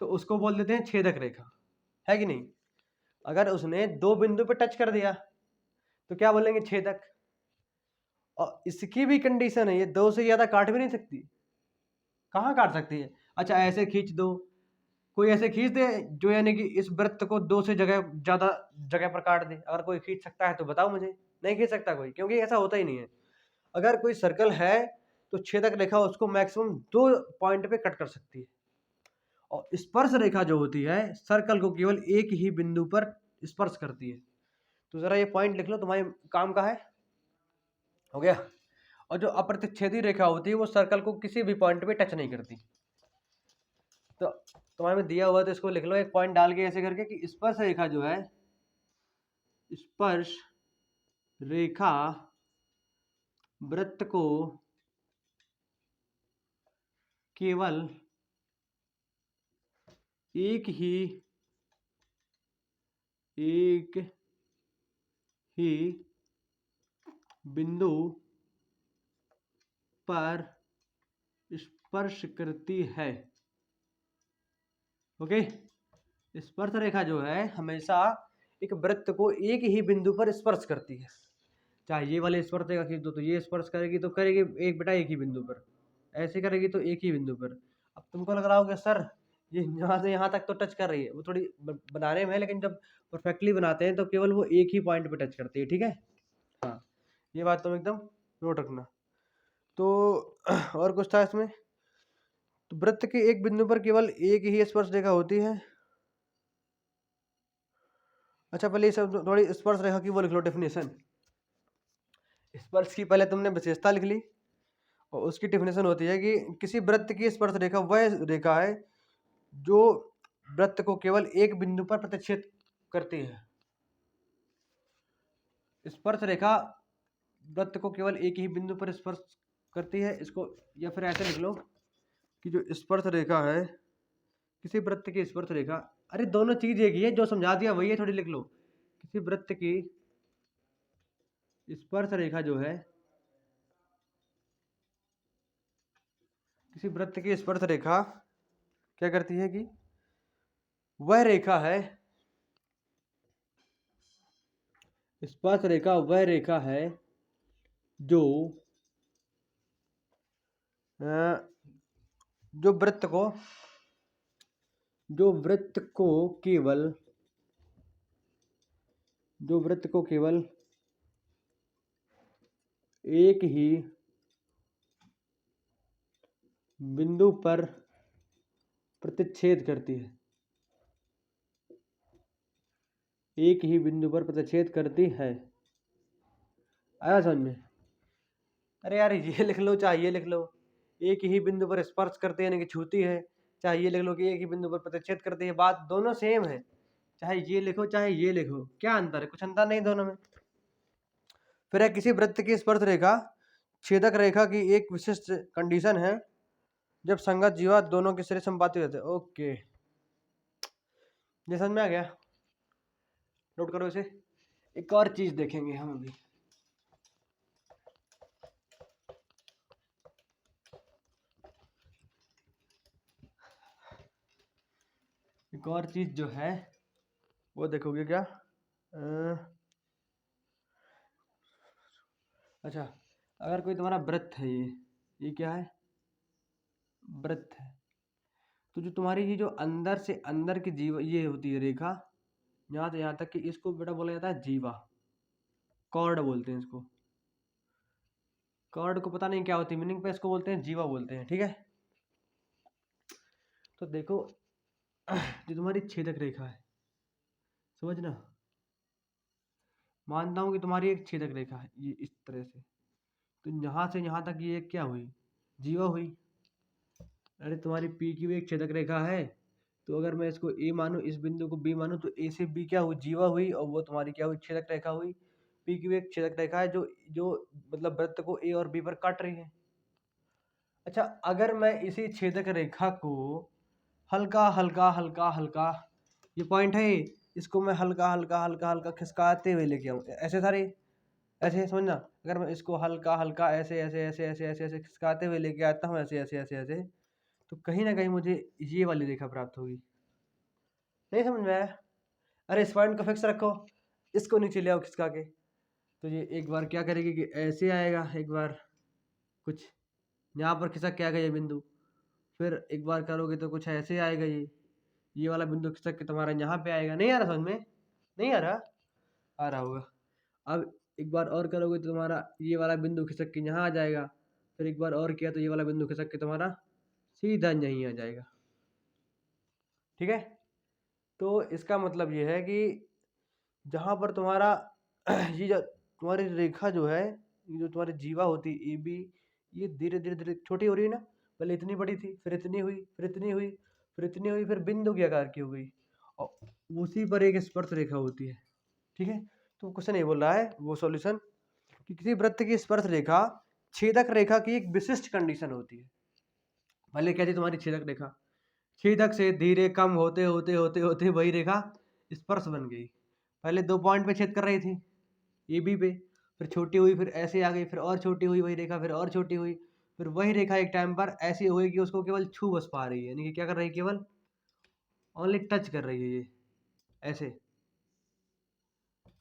तो उसको बोल देते हैं छेदक रेखा, है कि नहीं। अगर उसने दो बिंदु पर टच कर दिया तो क्या बोलेंगे, छेदक। और इसकी भी कंडीशन है, ये दो से ज्यादा काट भी नहीं सकती। कहाँ काट सकती है, अच्छा ऐसे खींच दो, कोई ऐसे खींच दे जो, यानी कि इस वृत्त को दो से जगह ज्यादा जगह पर काट दे, अगर कोई खींच सकता है तो बताओ मुझे। नहीं खींच सकता कोई, क्योंकि ऐसा होता ही नहीं है। अगर कोई सर्कल है तो छेदक रेखा उसको मैक्सिमम दो पॉइंट पे कट कर सकती है, और स्पर्श रेखा जो होती है, सर्कल को केवल एक ही बिंदु पर स्पर्श करती है। तो जरा ये पॉइंट लिख लो, तुम्हारे काम का है। हो गया। और जो अप्रतिच्छेदी रेखा होती है, वो सर्कल को किसी भी पॉइंट पे टच नहीं करती। तो तुम्हारे में दिया हुआ तो इसको लिख लो एक पॉइंट डाल के ऐसे करके, कि स्पर्श रेखा जो है, स्पर्श रेखा वृत्त को केवल एक ही बिंदु पर स्पर्श करती है। ओके, स्पर्श रेखा जो है हमेशा एक वृत्त को एक ही बिंदु पर स्पर्श करती है। चाहे ये वाले स्पर्श रेखा खींच दो तो ये स्पर्श करेगी, तो करेगी एक बेटा एक ही बिंदु पर, ऐसे करेगी तो एक ही बिंदु पर। अब तुमको लग रहा होगा सर ये यहाँ से यहाँ तक तो टच कर रही है, वो थोड़ी बनाने में है, लेकिन जब परफेक्टली बनाते हैं तो केवल वो एक ही पॉइंट पे टच करती है, ठीक है। हाँ, ये बात तुम एकदम नोट रखना। तो और कुछ था इसमें, तो वृत्त के एक बिंदु पर केवल एक ही स्पर्श रेखा होती है। अच्छा, पहले ये सब थोड़ी स्पर्श रेखा की वो लिख लो डेफिनेशन। स्पर्श की पहले तुमने विशेषता लिख ली, और उसकी डेफिनेशन होती है कि किसी वृत्त की स्पर्श रेखा वह रेखा है जो वृत्त को केवल एक बिंदु पर प्रतिच्छेद करती है। स्पर्श रेखा वृत्त को केवल एक ही बिंदु पर स्पर्श करती है, इसको या फिर ऐसे लिख लो कि जो स्पर्श रेखा है, किसी वृत्त की स्पर्श रेखा, अरे दोनों चीज एक ही है, जो समझा दिया वही है, थोड़ी लिख लो। किसी वृत्त की स्पर्श रेखा जो है, किसी वृत्त की स्पर्श रेखा क्या करती है कि वह रेखा है, स्पर्श रेखा वह रेखा है जो जो वृत्त को केवल एक ही बिंदु पर प्रतिच्छेद करती है, एक ही बिंदु पर प्रतिच्छेद करती है। आया समझ में? अरे यार ये लिख लो चाहे ये लिख लो, एक ही बिंदु पर स्पर्श करते हैं यानी कि छूती है, चाहे ये लिख लो कि एक ही बिंदु पर प्रतिच्छेद करती है, बात दोनों सेम है। चाहे ये लिखो चाहे ये लिखो, क्या अंतर है? कुछ अंतर नहीं दोनों में। फिर है किसी वृत्त की स्पर्श रेखा छेदक रेखा की एक विशिष्ट कंडीशन है जब संगत जीवा दोनों के सिरे संपाती रहते हैं। ओके, ये समझ में आ गया? नोट करो इसे। एक और चीज देखेंगे हम अभी। एक और चीज जो है वो देखोगे क्या? अच्छा, अगर कोई तुम्हारा वृत्त है, ये क्या है? वृत्त है। तो जो तुम्हारी ये जो अंदर से अंदर की जीवा ये होती है रेखा, यहाँ से यहाँ तक कि इसको बेटा बोला जाता है जीवा, कॉर्ड बोलते हैं इसको। कॉर्ड को पता नहीं क्या होती मीनिंग, पे इसको बोलते हैं जीवा बोलते हैं, ठीक है? तो देखो जो तुम्हारी छेदक रेखा है, समझना, मानता हूँ कि तुम्हारी एक छेदक रेखा है ये इस तरह से, तो यहाँ से यहाँ तक ये क्या हुई? जीवा हुई। अरे तुम्हारी पी की भी एक छेदक रेखा है, तो अगर मैं इसको ए मानूं, इस बिंदु को बी मानूं, तो ए से बी क्या हुई? जीवा हुई, और वो तुम्हारी क्या हुई? छेदक रेखा हुई। पी की भी एक छेदक रेखा है जो जो मतलब वृत्त को ए और बी पर काट रही है। अच्छा, अगर मैं इसी छेदक रेखा को हल्का हल्का हल्का हल्का, ये पॉइंट है, इसको मैं हल्का हल्का हल्का हल्का खिसकाते हुए लेके आऊँ, ऐसे सारे, ऐसे समझना। अगर मैं इसको हल्का हल्का ऐसे ऐसे ऐसे ऐसे ऐसे ऐसे खिसकाते हुए लेके आता हूँ, ऐसे ऐसे ऐसे ऐसे, तो कहीं ना कहीं मुझे ये वाली रेखा प्राप्त होगी। नहीं समझ में आया? अरे इस पॉइंट को फिक्स रखो, इसको नीचे ले आओ खिसका के, तो ये एक बार क्या करेगी कि ऐसे आएगा, एक बार कुछ यहाँ पर खिसक के आएगा ये बिंदु, फिर एक बार करोगे तो कुछ ऐसे आएगा, ये वाला बिंदु खिसक के तुम्हारा यहाँ पे आएगा। नहीं आ रहा समझ में? नहीं आ रहा? आ रहा होगा। अब एक बार और करोगे तो तुम्हारा ये वाला बिंदु खिसक के यहाँ आ जाएगा, फिर एक बार और किया तो ये वाला बिंदु खिसक के तुम्हारा सीधा यहीं आ जाएगा, ठीक है? तो इसका मतलब ये है कि जहाँ पर तुम्हारा ये जो तुम्हारी रेखा जो है, ये जो तुम्हारी जीवा होती ए बी, ये धीरे धीरे धीरे छोटी हो रही है ना, पहले इतनी बड़ी थी, फिर इतनी हुई, फिर इतनी हुई, फिर इतनी हुई, फिर बिंदु के आकार की हो गई, और उसी पर एक स्पर्श रेखा होती है, ठीक है? तो क्वेश्चन ये बोल रहा है वो सॉल्यूशन कि किसी वृत्त की स्पर्श रेखा छेदक रेखा की एक विशिष्ट कंडीशन होती है। पहले क्या थी तुम्हारी छेदक रेखा? छेदक से धीरे कम होते होते होते होते वही रेखा स्पर्श बन गई। पहले 2 पॉइंट पे छेद कर रही थी, ए बी पे, फिर छोटी हुई, फिर ऐसे आ गई, फिर और छोटी हुई वही रेखा, फिर और छोटी हुई, फिर वही रेखा एक टाइम पर ऐसी हुई कि उसको केवल छू बस पा रही है, यानी कि क्या कर रही है? केवल ओनली टच कर रही है ये, ऐसे।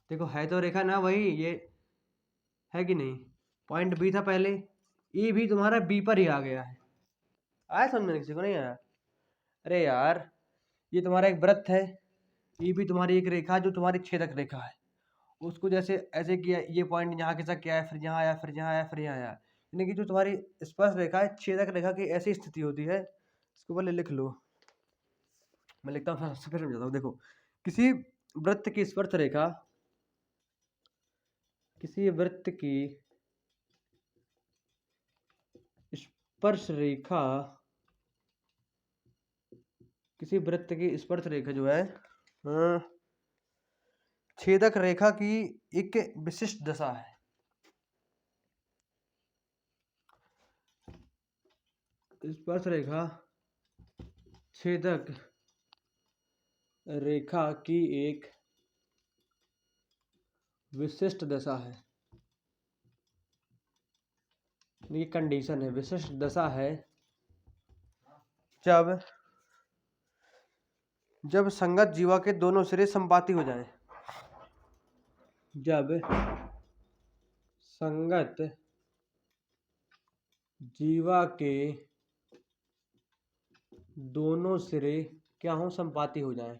देखो है तो रेखा ना वही ये, है कि नहीं? पॉइंट बी था पहले, ए भी तुम्हारा बी पर ही आ गया है। आया समझ में किसी को? नहीं आया? अरे यार, ये तुम्हारा एक वृत्त है, ये भी तुम्हारी एक रेखा जो तुम्हारी छेदक रेखा है, उसको जैसे ऐसे किया, ये पॉइंट यहाँ खिसक के आया, फिर यहाँ आया, फिर यहाँ आया, फिर यहाँ आया, यानी कि जो तुम्हारी स्पर्श रेखा है छेदक रेखा की ऐसी स्थिति होती है। इसको पहले लिख लो, मैं लिखता हूँ फिर समझाता हूँ। देखो, किसी वृत्त की स्पर्श रेखा, किसी वृत्त की स्पर्श रेखा, किसी वृत्त की स्पर्श रेखा जो है छेदक रेखा की एक विशिष्ट दशा है। स्पर्श रेखा छेदक रेखा की एक विशिष्ट दशा है, ये कंडीशन है, विशिष्ट दशा है जब जब संगत जीवा के दोनों सिरे संपाती हो जाएं। जब संगत जीवा के दोनों सिरे क्या हो, संपाती हो जाएं,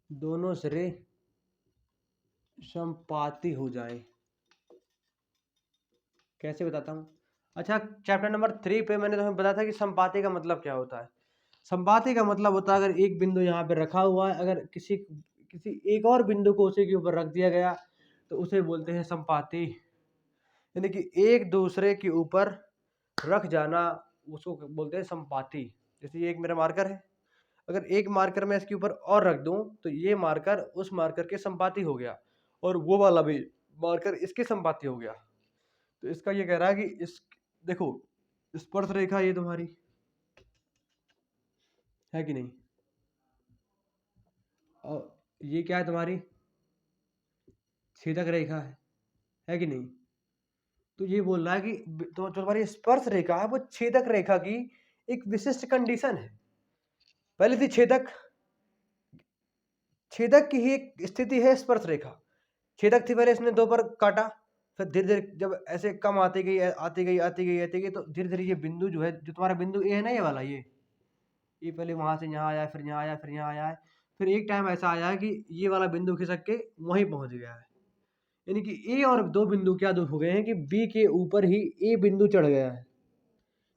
दोनों सिरे संपाती हो जाएं। कैसे बताता हूँ। अच्छा, चैप्टर नंबर 3 पे मैंने तुम्हें बताया था कि संपाती का मतलब क्या होता है। संपाती का मतलब होता है अगर एक बिंदु यहाँ पे रखा हुआ है, अगर किसी किसी एक और बिंदु को उसी के ऊपर रख दिया गया तो उसे बोलते हैं संपाती, यानी कि एक दूसरे के ऊपर रख जाना उसको बोलते हैं संपाती। जैसे ये एक मेरा मार्कर है, अगर एक मार्कर मैं इसके ऊपर और रख दूं तो ये मार्कर उस मार्कर के संपाती हो गया और वो वाला भी मार्कर इसके संपाती हो गया। तो इसका ये कह रहा है कि इस देखो स्पर्श रेखा ये तुम्हारी है कि नहीं, और ये क्या है तुम्हारी छेदक रेखा है कि नहीं। तो ये बोल रहा है कि तो जो तुम्हारी स्पर्श रेखा है वो छेदक रेखा की एक विशिष्ट कंडीशन है। पहले थी छेदक, छेदक की ही एक स्थिति है स्पर्श रेखा। छेदक थी, पहले इसने दो पर काटा, फिर धीरे धीरे जब ऐसे कम आती गई आती गई आती गई आती गई तो धीरे धीरे ये बिंदु जो है, जो तुम्हारा बिंदु ए है ना, ये वाला ये पहले वहां से यहाँ आया, फिर यहाँ आया, फिर यहाँ आया है, फिर एक टाइम ऐसा आया है कि ये वाला बिंदु खिसक के वहीं पहुंच गया है। यानी कि ए और दो बिंदु क्या दो हो गए हैं कि बी के ऊपर ही ए बिंदु चढ़ गया है,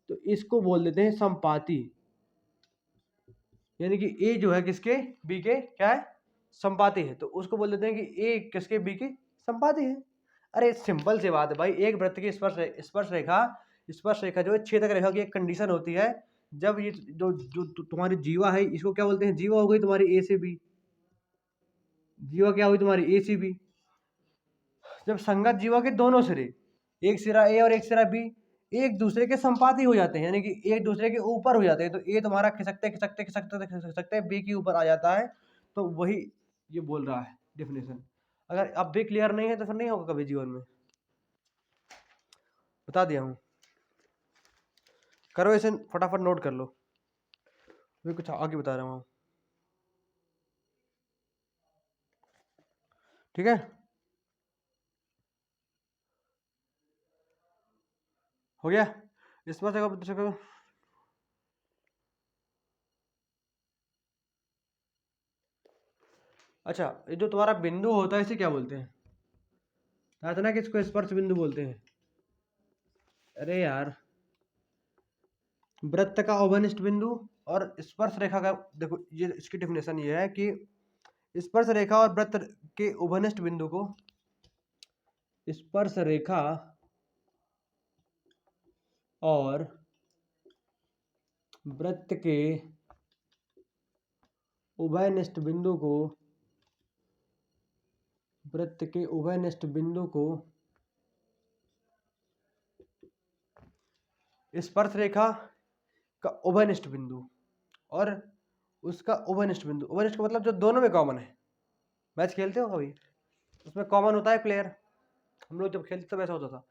तो इसको बोल देते हैं संपाती। यानी कि ए जो है किसके, बी के क्या है, संपाती है, तो उसको बोल देते हैं कि ए किसके, बी के संपाती है। अरे सिंपल सी बात है भाई, एक वृत्त की स्पर्श रेखा जो है छेदक रेखा की एक कंडीशन होती है। जब ये जो जो तुम्हारी जीवा है इसको क्या बोलते हैं, जीवा हो गई तुम्हारी ए से बी, जीवा क्या हुई तुम्हारी ए से बी। जब संगत जीवा के दोनों सिरे, एक सिरा ए और एक सिरा बी, एक दूसरे के संपाती हो जाते हैं, यानी कि एक दूसरे के ऊपर हो जाते हैं, तो ए तुम्हारा खिसकते खिसकते खिसकते खिसकते बी के ऊपर आ जाता है, तो वही ये बोल रहा है डेफिनेशन। अगर अब भी क्लियर नहीं है तो फिर नहीं होगा कभी जीवन में, बता दिया हूँ। करो इसे फटाफट नोट कर लो, मैं कुछ आगे बता रहा हूँ, ठीक है। हो गया इस बार से। अच्छा, ये जो तुम्हारा बिंदु होता है इसे क्या बोलते हैं, था ना कि इसको स्पर्श बिंदु बोलते हैं। अरे यार, वृत्त का अवनिष्ठ बिंदु और स्पर्श रेखा का, देखो ये इसकी डेफिनेशन ये है कि स्पर्श रेखा और वृत्त के उभनिष्ठ बिंदु को स्पर्श रेखा और वृत्त के उभयनिष्ठ बिंदु को, वृत्त के उभयनिष्ठ बिंदु को स्पर्श रेखा का उभयनिष्ठ बिंदु और उसका उभयनिष्ठ बिंदु, उभयनिष्ठ का मतलब जो दोनों में कॉमन है। मैच खेलते हो कभी, उसमें कॉमन होता है प्लेयर, हम लोग जब खेलते तब ऐसा होता था।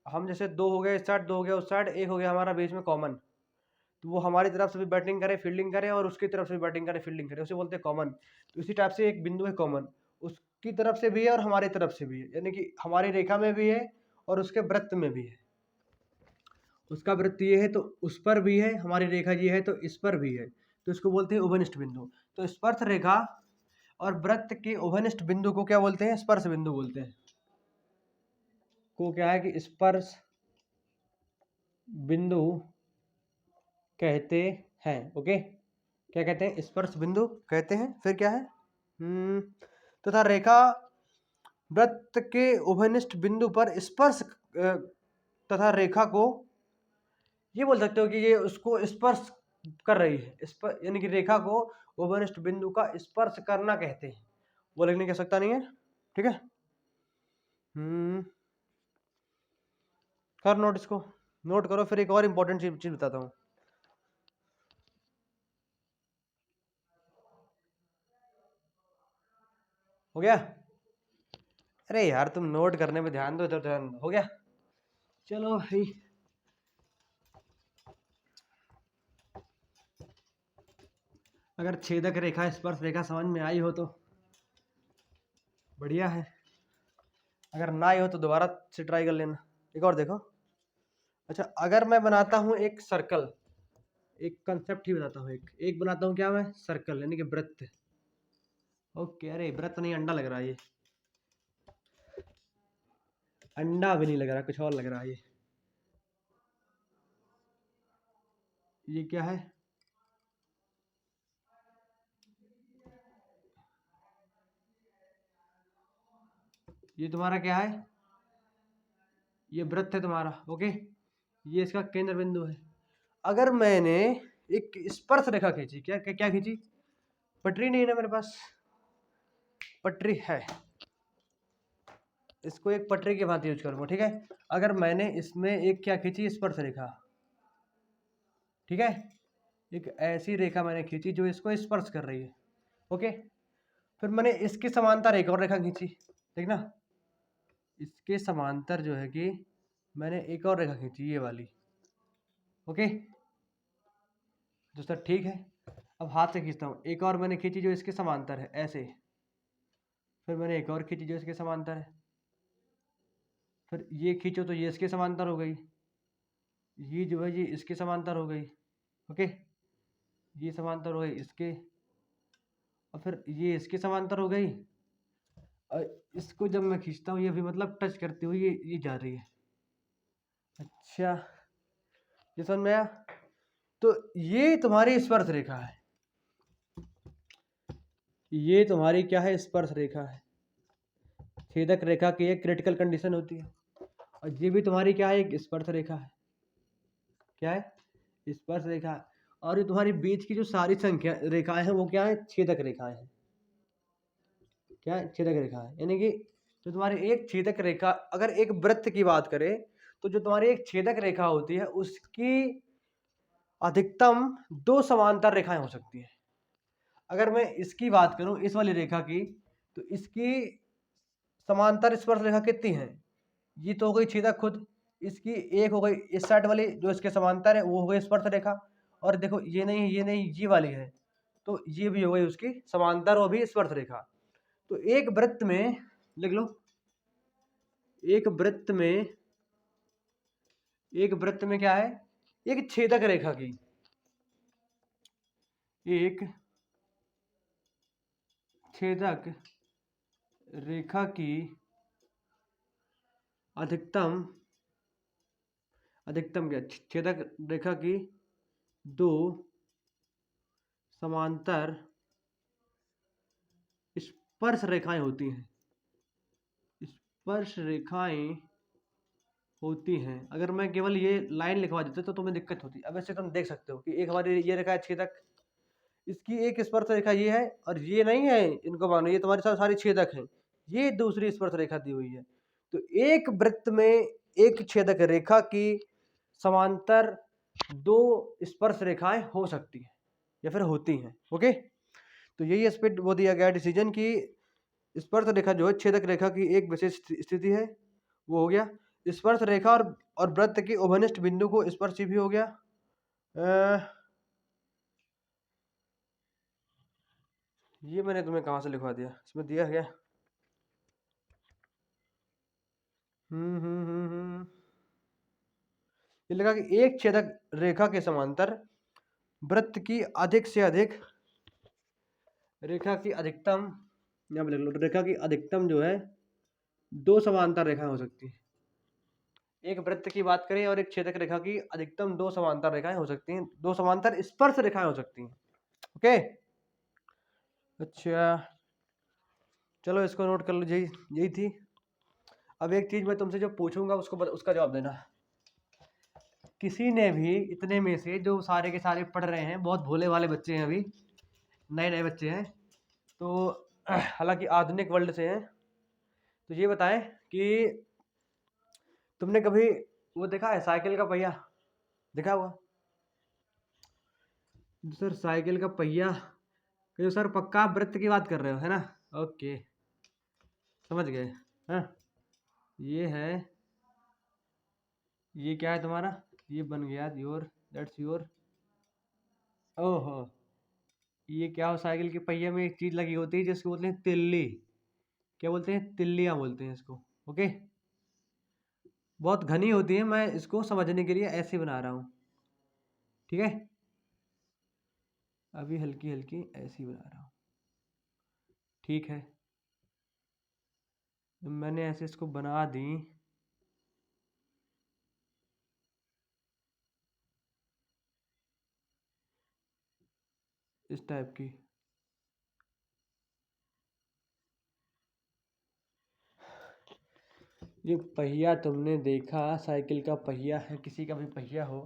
हम जैसे दो हो गए इस साइड, दो हो गया उस साइड, एक हो गया हमारा बीच में कॉमन, तो वो हमारी तरफ से भी बैटिंग करे फील्डिंग करे और उसकी तरफ से भी बैटिंग करे फील्डिंग करे, उसे बोलते हैं कॉमन। तो इसी टाइप से एक बिंदु है कॉमन, उसकी तरफ से भी है और हमारी तरफ से भी है, यानी कि हमारी रेखा में भी है और उसके वृत्त में भी है। उसका वृत्त ये है तो उस पर भी है, हमारी रेखा ये है तो इस पर भी है, तो इसको बोलते हैं उभयनिष्ठ बिंदु। तो स्पर्श रेखा और वृत्त के उभयनिष्ठ बिंदु को क्या बोलते हैं, स्पर्श बिंदु बोलते हैं। को क्या है कि स्पर्श बिंदु कहते हैं। ओके, क्या कहते हैं, स्पर्श बिंदु कहते हैं। फिर क्या है, तथा रेखा वृत्त के उभयनिष्ठ बिंदु पर स्पर्श तथा रेखा को ये बोल सकते हो कि ये उसको स्पर्श कर रही है, यानी कि रेखा को ओवनिष्ठ बिंदु का स्पर्श करना कहते हैं। वो लिखने की आवश्यकता नहीं है, ठीक है। कर नोट इसको, नोट करो। फिर एक और इंपॉर्टेंट चीज बताता हूँ। हो गया? अरे यार तुम नोट करने में ध्यान दो, इधर ध्यान हो गया। चलो भाई, अगर छेदक रेखा स्पर्श रेखा समझ में आई हो तो बढ़िया है, अगर ना आई हो तो दोबारा से ट्राई कर लेना। एक और देखो। अच्छा, अगर मैं बनाता हूँ एक सर्कल, एक कंसेप्ट ही बताता हूँ, एक एक बनाता हूँ क्या, मैं सर्कल यानी कि वृत्त। ओके, अरे वृत्त नहीं, अंडा लग रहा है ये, अंडा भी नहीं लग रहा, कुछ और लग रहा है ये क्या है? ये तुम्हारा क्या है? ये वृत्त है तुम्हारा, ओके। ये इसका केंद्र बिंदु है। अगर मैंने एक स्पर्श रेखा खींची, क्या क्या, क्या खींची? पटरी नहीं है ना मेरे पास, पटरी है, इसको एक पटरी के भांति यूज करूंगा, ठीक है। अगर मैंने इसमें एक क्या खींची, स्पर्श रेखा, ठीक है, एक ऐसी रेखा मैंने खींची जो इसको स्पर्श कर रही है, ओके। फिर मैंने इसके समांतर एक और रेखा खींची, देखना, इसके समांतर जो है कि मैंने एक और रेखा खींची, ये वाली, ओके। दोस्तों ठीक है, अब हाथ से खींचता हूँ। एक और मैंने खींची जो इसके समांतर है, ऐसे। फिर मैंने एक और खींची जो इसके समांतर है। फिर ये खींचो तो ये इसके समांतर हो गई, ये जो है ये इसके समांतर हो गई, ओके। ये समांतर हो गई इसके, और फिर ये इसके समांतर हो गई। और इसको जब मैं खींचता हूँ, ये भी मतलब टच करते हुए ये जा रही है। अच्छा, ये समझ में आया? तो ये तुम्हारी स्पर्श रेखा है, ये तुम्हारी क्या है, स्पर्श रेखा है। छेदक रेखा की एक क्रिटिकल कंडीशन होती है। और ये भी तुम्हारी क्या है, एक स्पर्श रेखा है। क्या है? स्पर्श रेखा। और ये तुम्हारी बीच की जो सारी संख्या रेखाएं हैं वो क्या है, छेदक रेखाएं हैं। क्या है? छेदक रेखा है, यानी कि जो तुम्हारी एक छेदक रेखा, अगर एक वृत्त की बात करें तो जो तुम्हारी एक छेदक रेखा होती है उसकी अधिकतम 2 समांतर रेखाएं हो सकती हैं। अगर मैं इसकी बात करूं, इस वाली रेखा की, तो इसकी समांतर स्पर्श रेखा कितनी है? ये तो हो गई छेदक खुद, इसकी एक हो गई इस साइड वाली जो इसके समांतर है, वो हो गई स्पर्श रेखा। और देखो ये नहीं, ये नहीं, ये वाली है, तो ये भी हो गई उसकी समांतर और भी स्पर्श रेखा। तो एक वृत्त में, लिख लो, एक वृत्त में, एक वृत्त में क्या है, एक छेदक रेखा की, एक छेदक रेखा की अधिकतम, अधिकतम क्या, छेदक रेखा की 2 समांतर स्पर्श रेखाएं होती हैं, स्पर्श रेखाएं होती हैं। अगर मैं केवल ये लाइन लिखवा देता तो तुम्हें दिक्कत होती। अब ऐसे तुम देख सकते हो कि एक हमारी ये रेखा है छेदक, इसकी एक स्पर्श रेखा ये है, और ये नहीं है, इनको मानो ये तुम्हारी सारी छेदक है, ये दूसरी स्पर्श रेखा दी हुई है। तो एक वृत्त में एक छेदक रेखा की समांतर 2 स्पर्श रेखाएं हो सकती हैं या फिर होती हैं, ओके। तो यही एस्पेक्ट वो दिया गया डिसीजन की स्पर्श रेखा जो है छेदक रेखा की एक विशेष स्थिति है, वो हो गया। स्पर्श रेखा और वृत्त की उभयनिष्ठ बिंदु को स्पर्श भी हो गया। ये मैंने तुम्हें कहाँ से लिखवा दिया, इसमें दिया है क्या? ये लगा कि एक छेदक रेखा के समांतर वृत्त की अधिक से अधिक रेखा की अधिकतम, यहाँ पे लिख लो, रेखा की अधिकतम जो है 2 समांतर रेखाएं हो सकती है। एक वृत्त की बात करें और एक छेदक रेखा की अधिकतम 2 समांतर रेखाएं हो सकती हैं, 2 समांतर स्पर्श रेखाएं हो सकती हैं, ओके। अच्छा, चलो इसको नोट कर लो, यही थी। अब एक चीज मैं तुमसे जो पूछूंगा उसका जवाब देना। किसी ने भी इतने में से जो सारे के सारे पढ़ रहे हैं, बहुत भोले वाले बच्चे हैं, अभी नए नए बच्चे हैं, तो हालांकि आधुनिक वर्ल्ड से हैं, तो ये बताएं कि तुमने कभी वो देखा है साइकिल का पहिया देखा हुआ? सर साइकिल का पहिया, तो सर पक्का आप वृत्त की बात कर रहे हो, है ना? ओके, समझ गए। हाँ, ये है, ये क्या है तुम्हारा? ये बन गया योर, दैट्स योर। ओहो, ये क्या हो, साइकिल के पहिए में एक चीज लगी होती है जिसको बोलते हैं तिल्ली। क्या बोलते हैं? तिल्लियां बोलते हैं इसको। ओके, बहुत घनी होती है, मैं इसको समझने के लिए ऐसे बना रहा हूँ, ठीक है? अभी हल्की हल्की ऐसी बना रहा हूँ, ठीक है? मैंने ऐसे इसको बना दी, इस टाइप की। ये पहिया तुमने देखा, साइकिल का पहिया है, किसी का भी पहिया हो,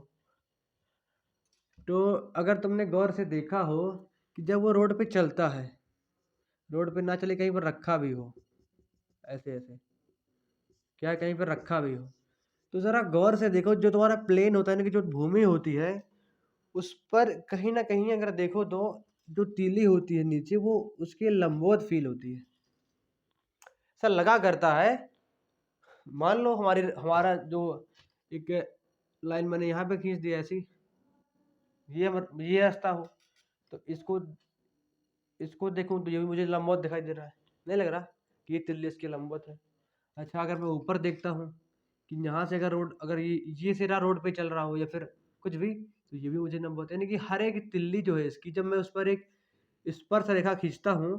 तो अगर तुमने गौर से देखा हो कि जब वो रोड पे चलता है, रोड पे ना चले, कहीं पर रखा भी हो, ऐसे ऐसे, क्या कहीं पर रखा भी हो, तो ज़रा गौर से देखो, जो तुम्हारा प्लेन होता है ना, कि जो भूमि होती है, उस पर कहीं ना कहीं अगर देखो तो जो तीली होती है नीचे, वो उसके लंबवत फील होती है। सर लगा करता है, मान लो हमारा जो एक लाइन मैंने यहाँ पे खींच दिया ऐसी, ये रास्ता हो, तो इसको देखूं तो ये भी मुझे लंबवत दिखाई दे रहा है, नहीं लग रहा कि ये तिल्ली इसके लंबवत है? अच्छा, अगर मैं ऊपर देखता हूँ कि यहाँ से अगर रोड, अगर ये सिरा रोड पे चल रहा हो या फिर कुछ भी, तो ये भी मुझे लंबवत है। यानी कि हर एक तिल्ली जो है इसकी, जब मैं उस पर एक स्पर्श रेखा खींचता हूँ,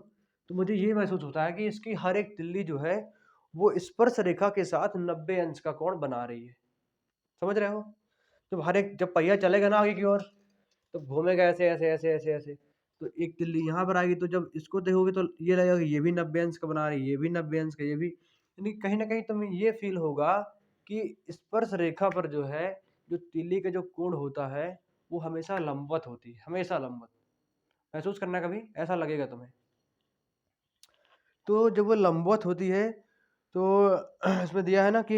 तो मुझे ये महसूस होता है कि इसकी हर एक तिल्ली जो है वो स्पर्श रेखा के साथ 90 अंश का कोण बना रही है। समझ रहे हो? जब पहिया चलेगा ना आगे की ओर, तो घूमेगा ऐसे ऐसे ऐसे ऐसे ऐसे, तो एक तिल्ली यहाँ पर आएगी, तो जब इसको देखोगे तो ये लगेगा कि ये भी 90 अंश का बना रही है, ये भी 90 अंश का, ये भी, यानी कहीं ना कहीं तुम्हें ये फील होगा कि स्पर्श रेखा पर जो है, जो तिल्ली का जो कोण होता है, वो हमेशा लंबवत होती है, हमेशा लंबवत। महसूस करना कभी, ऐसा लगेगा तुम्हें। तो जब वो लंबवत होती है, तो इसमें दिया है ना कि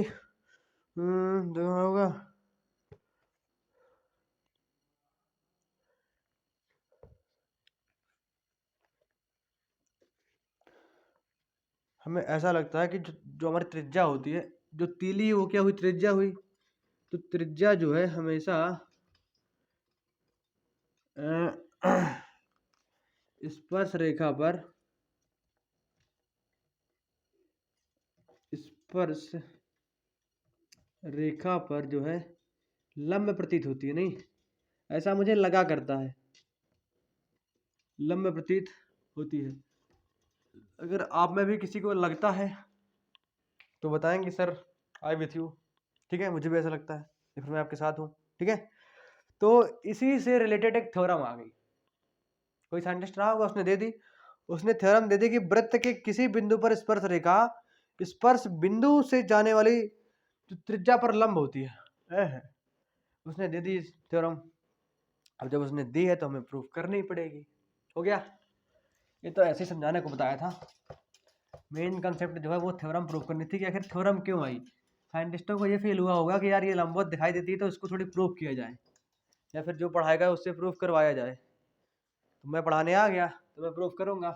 देखा होगा, हमें ऐसा लगता है कि जो हमारी त्रिज्या होती है, जो तीली वो क्या हुई, त्रिज्या हुई, तो त्रिज्या जो है हमेशा स्पर्श रेखा पर, स्पर्श रेखा पर जो है लंब प्रतीत होती है, नहीं, ऐसा मुझे लगा करता है, लंब प्रतीत होती है। अगर आप में भी किसी को लगता है तो बताएंगे सर, आई विथ यू, ठीक है? मुझे भी ऐसा लगता है, या फिर मैं आपके साथ हूँ, ठीक है? तो इसी से रिलेटेड एक थ्योरम आ गई, कोई साइंटिस्ट रहा होगा, उसने दे दी, उसने थ्योरम दे दी कि वृत्त के किसी बिंदु पर स्पर्श रेखा स्पर्श बिंदु से जाने वाली जो त्रिज्या पर लंब होती है, उसने दे दी थ्योरम। अब जब उसने दी है तो हमें प्रूफ करनी पड़ेगी। हो गया, ये तो ऐसे ही समझाने को बताया था। मेन कंसेप्ट जो है वो थ्योरम प्रूफ करनी थी कि आखिर थ्योरम क्यों आई। साइंटिस्टों को ये फील हुआ होगा कि यार ये लंबवत दिखाई देती है, तो इसको थोड़ी प्रूफ किया जाए, या फिर जो पढ़ाएगा उससे प्रूफ करवाया जाए। तो मैं पढ़ाने आ गया तो मैं प्रूफ करूंगा।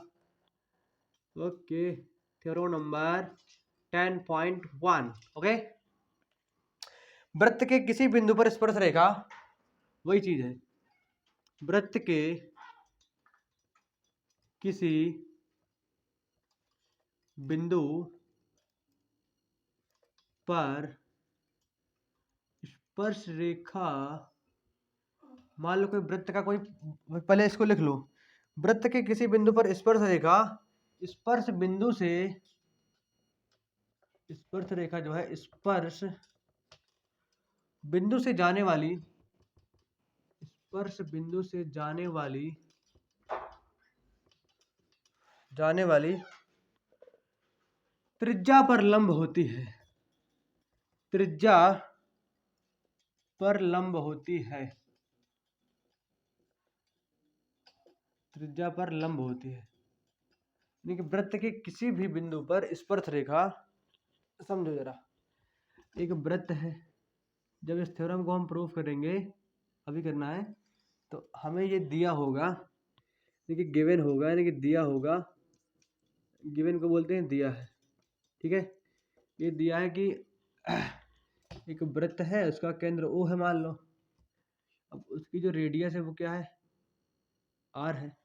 Okay, theorem number 10.1। ओके, वृत्त के किसी बिंदु पर स्पर्श रेखा, वही चीज है, वृत्त के किसी बिंदु पर स्पर्श रेखा, मान लो कोई वृत्त का कोई, पहले इसको लिख लो, वृत्त के किसी बिंदु पर स्पर्श रेखा, स्पर्श बिंदु से, स्पर्श रेखा जो है स्पर्श बिंदु से जाने वाली, स्पर्श बिंदु से जाने वाली त्रिज्या पर लंब होती है, त्रिज्या पर लंब होती है, त्रिज्या पर लंब होती है। यानी कि वृत्त के किसी भी बिंदु पर स्पर्श रेखा, समझो जरा, एक वृत्त है, जब इस थ्योरम को हम प्रूव करेंगे, अभी करना है, तो हमें ये दिया होगा, यानी कि गिवन होगा, यानी कि दिया होगा, गिवन को बोलते हैं दिया है, ठीक है। ये दिया है कि एक वृत्त है, उसका केंद्र O है मान लो, अब उसकी जो रेडियस है वो क्या है, R है।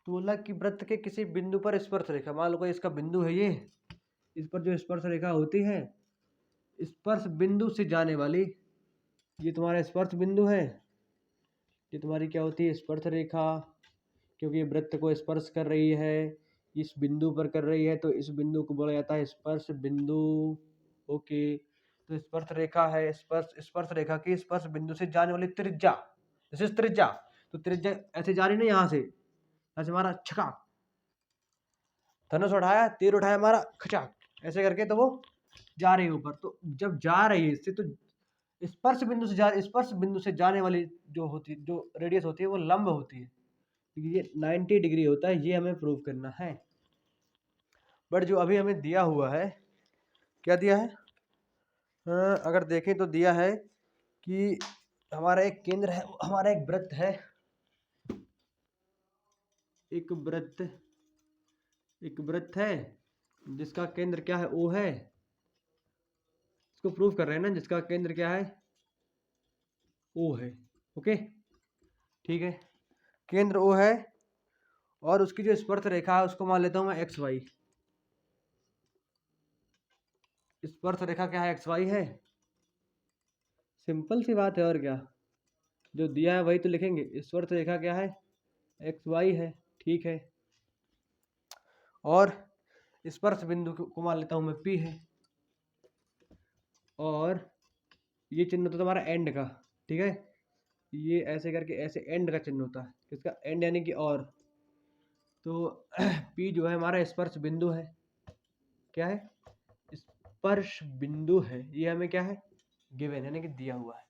तो बोला कि वृत्त के किसी बिंदु पर स्पर्श रेखा, मान लो कोई इसका बिंदु है ये, इस पर जो स्पर्श रेखा होती है, स्पर्श बिंदु से जाने वाली, ये तुम्हारा स्पर्श बिंदु है, ये तुम्हारी क्या होती है, स्पर्श रेखा, क्योंकि ये वृत्त को स्पर्श कर रही है, इस बिंदु पर कर रही है, तो इस बिंदु को बोला जाता है स्पर्श बिंदु। ओके, तो स्पर्श रेखा है, स्पर्श रेखा की स्पर्श बिंदु से जाने वाली त्रिज्या, जैसे त्रिज्या, तो त्रिज्या ऐसे जा रही ना, यहाँ से हमारा छका, धनुष उठाया, तीर उठाया हमारा, खचाक, ऐसे करके तो वो जा रही है ऊपर। तो जब जा रही है इससे, तो स्पर्श बिंदु से जाने वाली जो होती, जो रेडियस होती है वो लंब होती है, ये 90 डिग्री होता है, ये हमें प्रूव करना है। बट जो अभी हमें दिया हुआ है, क्या दिया है, अगर देखें तो दिया है कि हमारा एक केंद्र है, हमारा एक वृत्त है, एक वृत्त है जिसका केंद्र क्या है, O है, इसको प्रूव कर रहे हैं ना, जिसका केंद्र क्या है, O है। ओके, ठीक है, केंद्र O है, और उसकी जो स्पर्श रेखा है उसको मान लेता हूं मैं XY। स्पर्श रेखा क्या है, XY है, सिंपल सी बात है, और क्या, जो दिया है वही तो लिखेंगे, स्पर्श रेखा क्या है, XY है, ठीक है। और स्पर्श बिंदु को मान लेता हूं मैं P है, और ये चिन्ह तो तुम्हारा एंड का, ठीक है, ये ऐसे करके ऐसे एंड का चिन्ह होता है, किसका, एंड यानी कि और, तो P जो है हमारा स्पर्श बिंदु है, क्या है, स्पर्श बिंदु है, ये हमें क्या है, गिवन यानी कि दिया हुआ है।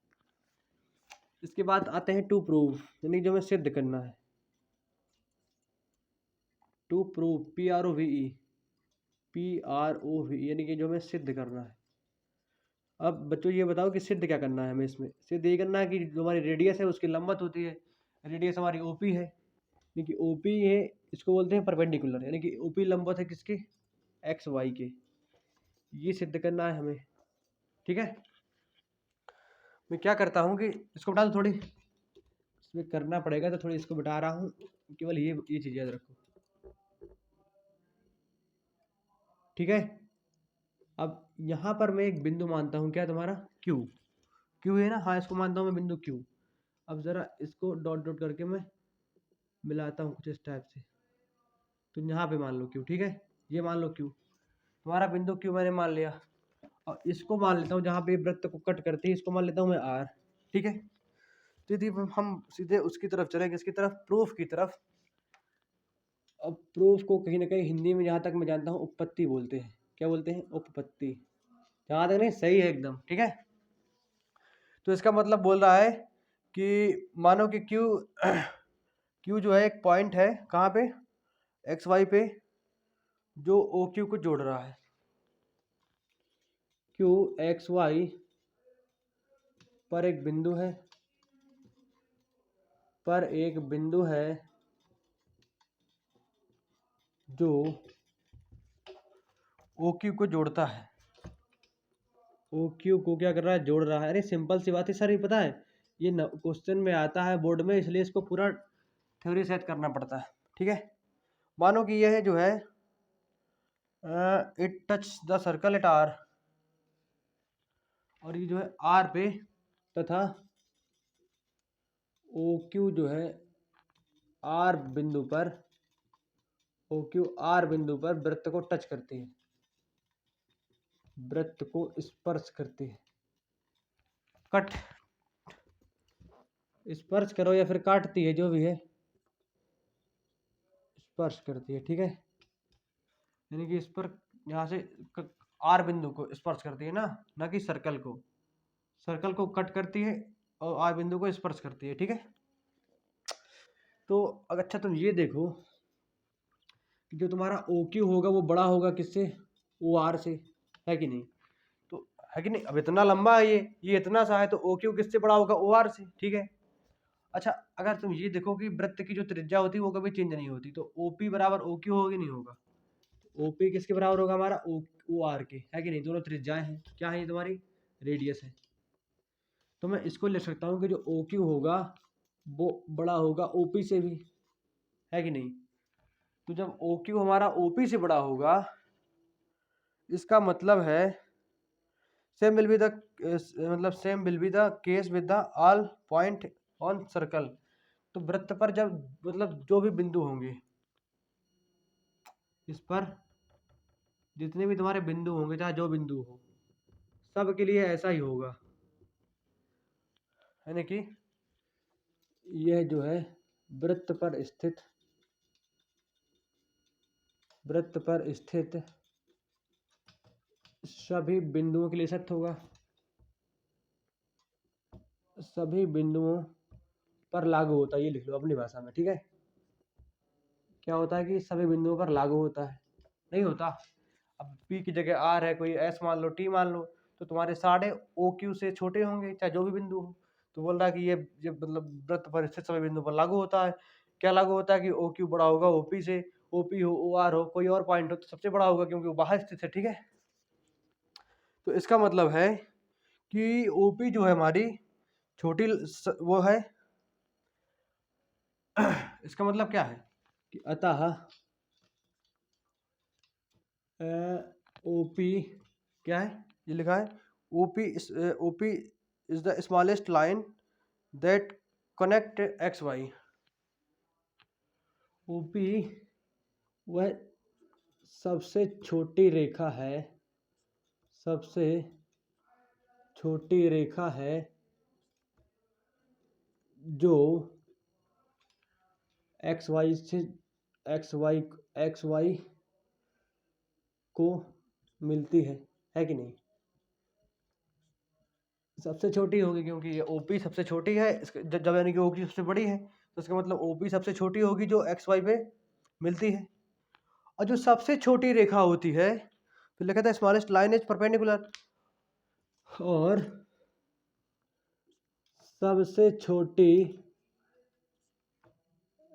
इसके बाद आते हैं टू प्रूव, यानी जो हमें सिद्ध करना है, टू प्रूव, PROVE यानी कि जो हमें सिद्ध करना है। अब बच्चों ये बताओ कि सिद्ध क्या करना है हमें, इसमें सिद्ध ये करना है कि जो हमारी रेडियस है उसकी लंबवत होती है, रेडियस हमारी OP है, यानी कि OP है, इसको बोलते हैं परपेंडिकुलर, यानी कि OP लंबवत है किसके, XY के, ये सिद्ध करना है हमें, ठीक है। मैं क्या करता हूँ कि इसको बता दूँ थोड़ी, इसमें करना पड़ेगा, तो थोड़ी इसको बता रहा हूँ, केवल ये चीज़ याद रखो, ठीक है। अब यहाँ पर मैं एक बिंदु मानता हूँ, क्या तुम्हारा क्यू है ना, हाँ इसको मानता हूँ मैं बिंदु क्यू। अब ज़रा इसको डॉट डॉट करके मैं मिलाता हूँ कुछ इस टाइप से, तो यहाँ पे मान लो क्यू, ठीक है, ये मान लो क्यू, तुम्हारा बिंदु क्यू मैंने मान लिया, और इसको मान लेता हूँ जहाँ पे वृत्त को कट करती है, इसको मान लेता हूँ मैं R, ठीक है। तो यदि हम सीधे उसकी तरफ चलेंगे, इसकी तरफ, प्रूफ की तरफ। अब प्रूफ को कहीं ना कहीं हिंदी में जहाँ तक मैं जानता हूँ उपपत्ति बोलते हैं, क्या बोलते हैं, उपपत्ति, जहाँ तक नहीं सही है एकदम, ठीक है। तो इसका मतलब बोल रहा है कि मानो कि क्यू जो है एक पॉइंट है, कहाँ पे, XY पे, जो OQ को जोड़ रहा है, QXY पर एक बिंदु है, जो OQ को जोड़ता है, OQ को क्या कर रहा है, जोड़ रहा है। अरे सिंपल सी बात है सर, ये पता है, ये क्वेश्चन में आता है बोर्ड में, इसलिए इसको पूरा थ्योरी सेट करना पड़ता है, ठीक है। मानो कि यह जो है, it touch the circle eight R, और ये जो है R पे, तथा OQ जो है R बिंदु पर, OQ R बिंदु पर वृत्त को टच करती है, वृत्त को स्पर्श करती है, कट, स्पर्श करो या फिर काटती है, जो भी है, स्पर्श करती है, ठीक है। यानी कि इस पर यहाँ से R बिंदु को स्पर्श करती है ना कि सर्कल को, सर्कल को कट करती है और आर बिंदु को स्पर्श करती है, ठीक है। तो अगर अच्छा तुम ये देखो कि जो तुम्हारा ओ क्यू होगा वो बड़ा होगा किससे, ओ आर से, है कि नहीं। तो है कि नहीं, अब इतना लंबा है ये इतना सा है, तो ओ क्यू किससे बड़ा होगा, ओ आर से, ठीक है। अच्छा अगर तुम ये देखो कि वृत्त की जो त्रिज्या होती है वो कभी चेंज नहीं होती, तो ओ पी बराबर ओ क्यू होगी, नहीं होगा। ओ पी किसके बराबर होगा, हमारा ओ आर के, है कि नहीं। दोनों त्रिज्याएं हैं, क्या है ये तुम्हारी रेडियस है। तो मैं इसको लिख सकता हूँ कि जो ओ क्यू होगा वो बड़ा होगा ओ पी से भी, है कि नहीं। तो जब ओ क्यू हमारा ओ पी से बड़ा होगा, इसका मतलब है सेम विल बी द मतलब same will be the case with the all point on circle. तो वृत्त पर जब मतलब जो भी बिंदु होंगे, इस पर जितने भी तुम्हारे बिंदु होंगे, चाहे जो बिंदु हो, सब के लिए ऐसा ही होगा, यानी कि यह जो है वृत्त पर स्थित, वृत्त पर स्थित सभी बिंदुओं के लिए सत्य होगा, सभी बिंदुओं पर लागू होता है, ये लिख लो अपनी भाषा में, ठीक है। क्या होता है कि सभी बिंदुओं पर लागू होता है, नहीं होता। अब पी की जगह आर है, कोई एस मान लो, टी मान लो, तो तुम्हारे सारे ओ क्यू से छोटे होंगे, चाहे जो भी बिंदु हो। तो बोल रहा है कि ये मतलब वृत्त पर स्थित सभी बिंदु पर लागू होता है। क्या लागू होता है कि ओ क्यू बड़ा होगा ओ पी से, ओ पी हो, ओ आर हो, कोई और पॉइंट हो तो सबसे बड़ा होगा क्योंकि वो बाहर स्थित है, ठीक है। तो इसका मतलब है कि ओ पी जो है हमारी छोटी वो है। इसका मतलब क्या है कि अतः ओपी क्या है, ये लिखा है OP is the smallest line that connect X Y. OP वह सबसे छोटी रेखा है, सबसे छोटी रेखा है जो एक्स वाई से एक्स वाई को मिलती है कि नहीं। सबसे छोटी होगी क्योंकि ये ओपी सबसे छोटी है, जब यानी कि ओपी सबसे बड़ी है, तो इसका मतलब ओपी सबसे छोटी होगी जो एक्स वाई पे मिलती है। और जो सबसे छोटी रेखा होती है, फिर लिखा था स्मॉलेस्ट लाइन इज परपेंडिकुलर, और सबसे छोटी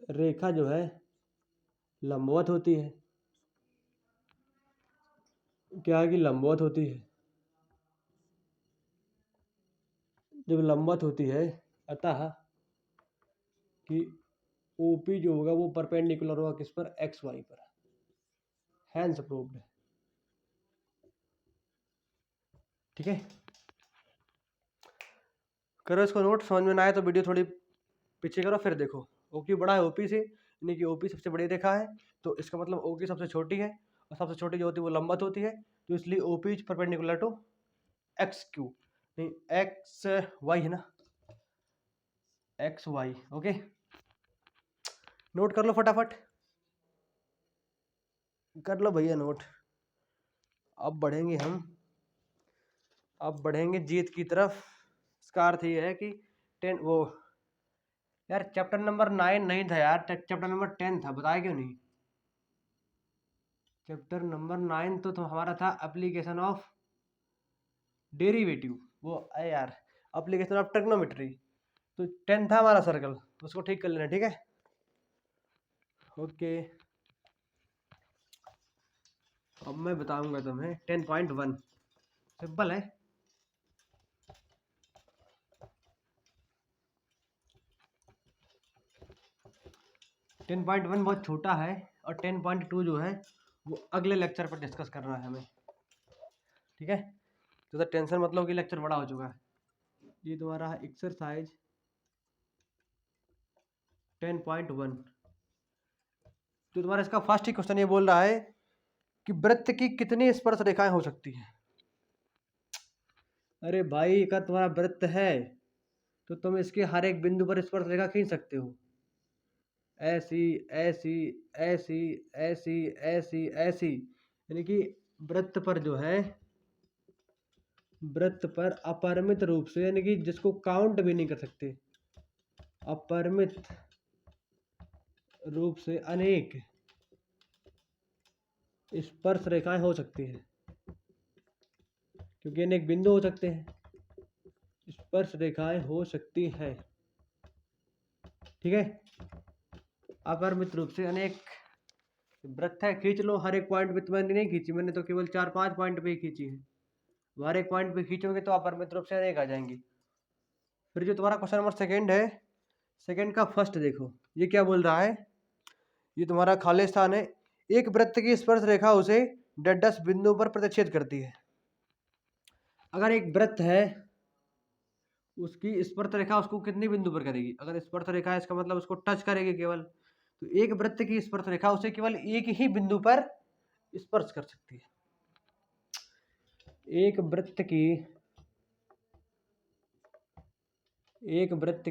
रेखा जो है लंबवत होती है। क्या है कि लंबवत होती है, जब लंबवत होती है, अतः कि ओपी जो होगा वो परपेंडिकुलर होगा किस पर, एक्स वाई पर, हैंस प्रूव्ड, ठीक है। करो इसको नोट, समझ में ना आए तो वीडियो थोड़ी पीछे करो फिर देखो। ओ क्यू बड़ा है ओपी से, यानी कि ओपी सबसे बड़ी रेखा है, तो इसका मतलब ओ क्यू सबसे छोटी है, और सबसे छोटी जो होती है वो लंबवत होती है, तो इसलिए OP is perpendicular to X Q, नहीं एक्स वाई है ना, एक्स वाई, ओके। नोट कर लो फटाफट, कर लो भैया नोट। अब बढ़ेंगे हम, अब बढ़ेंगे जीत की तरफ। इसका अर्थ ये है कि 10 वो, यार चैप्टर नंबर 9 नहीं था यार, चैप्टर नंबर 10 था, बताया क्यों नहीं। चैप्टर नंबर 9 तो हमारा था एप्लीकेशन ऑफ डेरिवेटिव, वो है यार एप्लीकेशन ऑफ ट्रिग्नोमेट्री। तो 10 था हमारा सर्कल, उसको ठीक कर लेना, ठीक है, ओके। अब मैं बताऊंगा तुम्हें 10.1, सिंपल है। 10.1 बहुत छोटा है, और 10.2 जो है वो अगले लेक्चर पर डिस्कस करना है हमें, ठीक है। तो टेंशन मतलब कि लेक्चर बड़ा हो चुका है। ये तुम्हारा है एक्सरसाइज 10.1। तो तुम्हारा इसका फर्स्ट ही क्वेश्चन ये बोल रहा है कि वृत्त की कितनी स्पर्श रेखाएं हो सकती हैं। अरे भाई अगर तुम्हारा वृत्त है तो तुम इसके हर एक बिंदु पर स्पर्श रेखा खींच सकते हो, ऐसी ऐसी ऐसी ऐसी ऐसी ऐसी, यानी कि वृत्त पर जो है वृत्त पर अपरिमित रूप से, यानी कि जिसको काउंट भी नहीं कर सकते, अपरिमित रूप से अनेक स्पर्श रेखाएं हो सकती हैं, क्योंकि अनेक बिंदु हो सकते हैं, स्पर्श रेखाएं हो सकती हैं। ठीक है, अपरिमित रूप से अनेक वृत्त है, खींच लो। हर एक पॉइंट पे तो मैंने नहीं खींची, मैंने तो केवल 4-5 पॉइंट पे ही खींची है। हर एक पॉइंट पे खींचोगे तो अपरिमित रूप से अनेक आ जाएंगी। फिर जो तुम्हारा क्वेश्चन नंबर सेकंड है, सेकंड का फर्स्ट देखो, ये क्या बोल रहा है। ये तुम्हारा खाली स्थान है, एक वृत्त की स्पर्श रेखा उसे डैश बिंदु पर प्रतिच्छेद करती है। अगर एक वृत्त है, उसकी स्पर्श रेखा उसको कितने बिंदु पर करेगी, अगर स्पर्श रेखा है इसका मतलब उसको टच करेगी केवल, तो एक वृत्त की स्पर्श रेखा उसे केवल एक ही बिंदु पर स्पर्श कर सकती है। एक वृत्त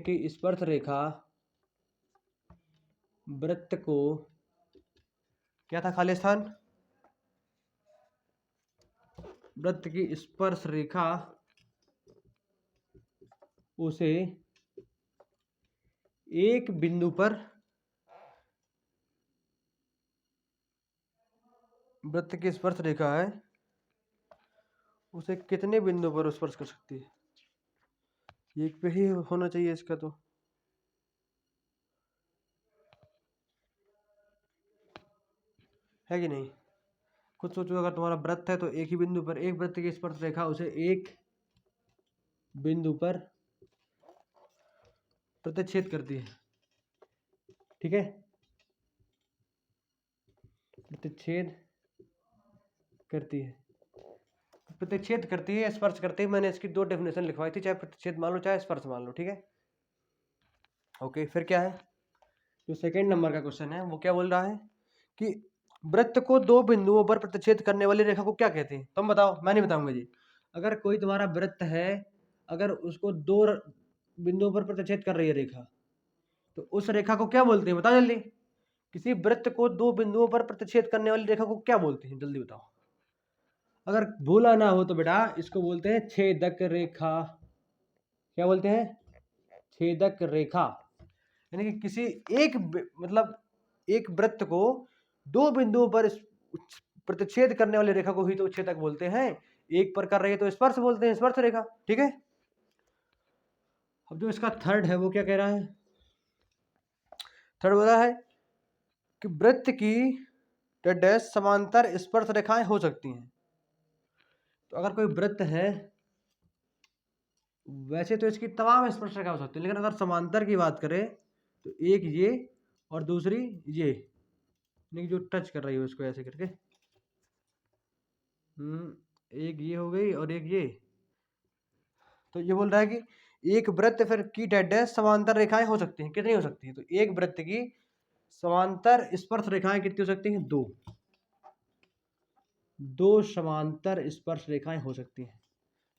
की स्पर्श रेखा वृत्त को, क्या था खाली स्थान, वृत्त की स्पर्श रेखा उसे एक बिंदु पर, वृत्त की स्पर्श रेखा है उसे कितने बिंदु पर स्पर्श कर सकती है। एक पे ही होना चाहिए इसका, तो है कि नहीं। खुद सोचो, अगर तुम्हारा वृत्त है तो एक ही बिंदु पर, एक वृत्त की स्पर्श रेखा उसे एक बिंदु पर प्रतिच्छेद करती है। ठीक है, प्रतिच्छेद करती है, प्रतिच्छेद करती है, स्पर्श करती है। मैंने इसकी दो डेफिनेशन लिखवाई थी, चाहे प्रतिच्छेद मान लो चाहे स्पर्श मान लो। ठीक है, ओके। फिर क्या है, जो सेकंड नंबर का क्वेश्चन है वो क्या बोल रहा है कि वृत्त को दो बिंदुओं पर प्रतिच्छेद करने वाली रेखा को क्या कहते हैं। तुम बताओ, मैं नहीं बताऊंगा जी। अगर कोई तुम्हारा वृत्त है, अगर उसको दो बिंदुओं पर प्रतिच्छेद कर रही है रेखा, तो उस रेखा को क्या बोलते हैं, बताओ जल्दी। किसी वृत्त को दो बिंदुओं पर प्रतिच्छेद करने वाली रेखा को क्या बोलते हैं, जल्दी बताओ। अगर भूला ना हो तो बेटा इसको बोलते हैं छेदक रेखा। क्या बोलते हैं, छेदक रेखा। यानी कि किसी एक मतलब एक वृत्त को दो बिंदुओं पर प्रतिच्छेद करने वाली रेखा को ही तो छेदक बोलते हैं। एक पर कर रही है तो स्पर्श बोलते हैं, स्पर्श रेखा। ठीक है, अब जो इसका थर्ड है वो क्या कह रहा है, थर्ड बोला है कि वृत्त की डैश समांतर स्पर्श रेखाएं हो सकती हैं। तो अगर कोई वृत्त है, वैसे तो इसकी तमाम स्पर्श रेखा हो सकती है, लेकिन अगर समांतर की बात करें तो एक ये और दूसरी ये, यानी जो टच कर रही है उसको ऐसे करके, एक ये हो गई और एक ये। तो ये बोल रहा है कि एक वृत्त फिर की डैश समांतर रेखाएं हो सकती हैं, कितनी हो सकती है, तो एक वृत्त की समांतर स्पर्श रेखाएं कितनी हो सकती हैं, दो समांतर स्पर्श रेखाएं हो सकती हैं,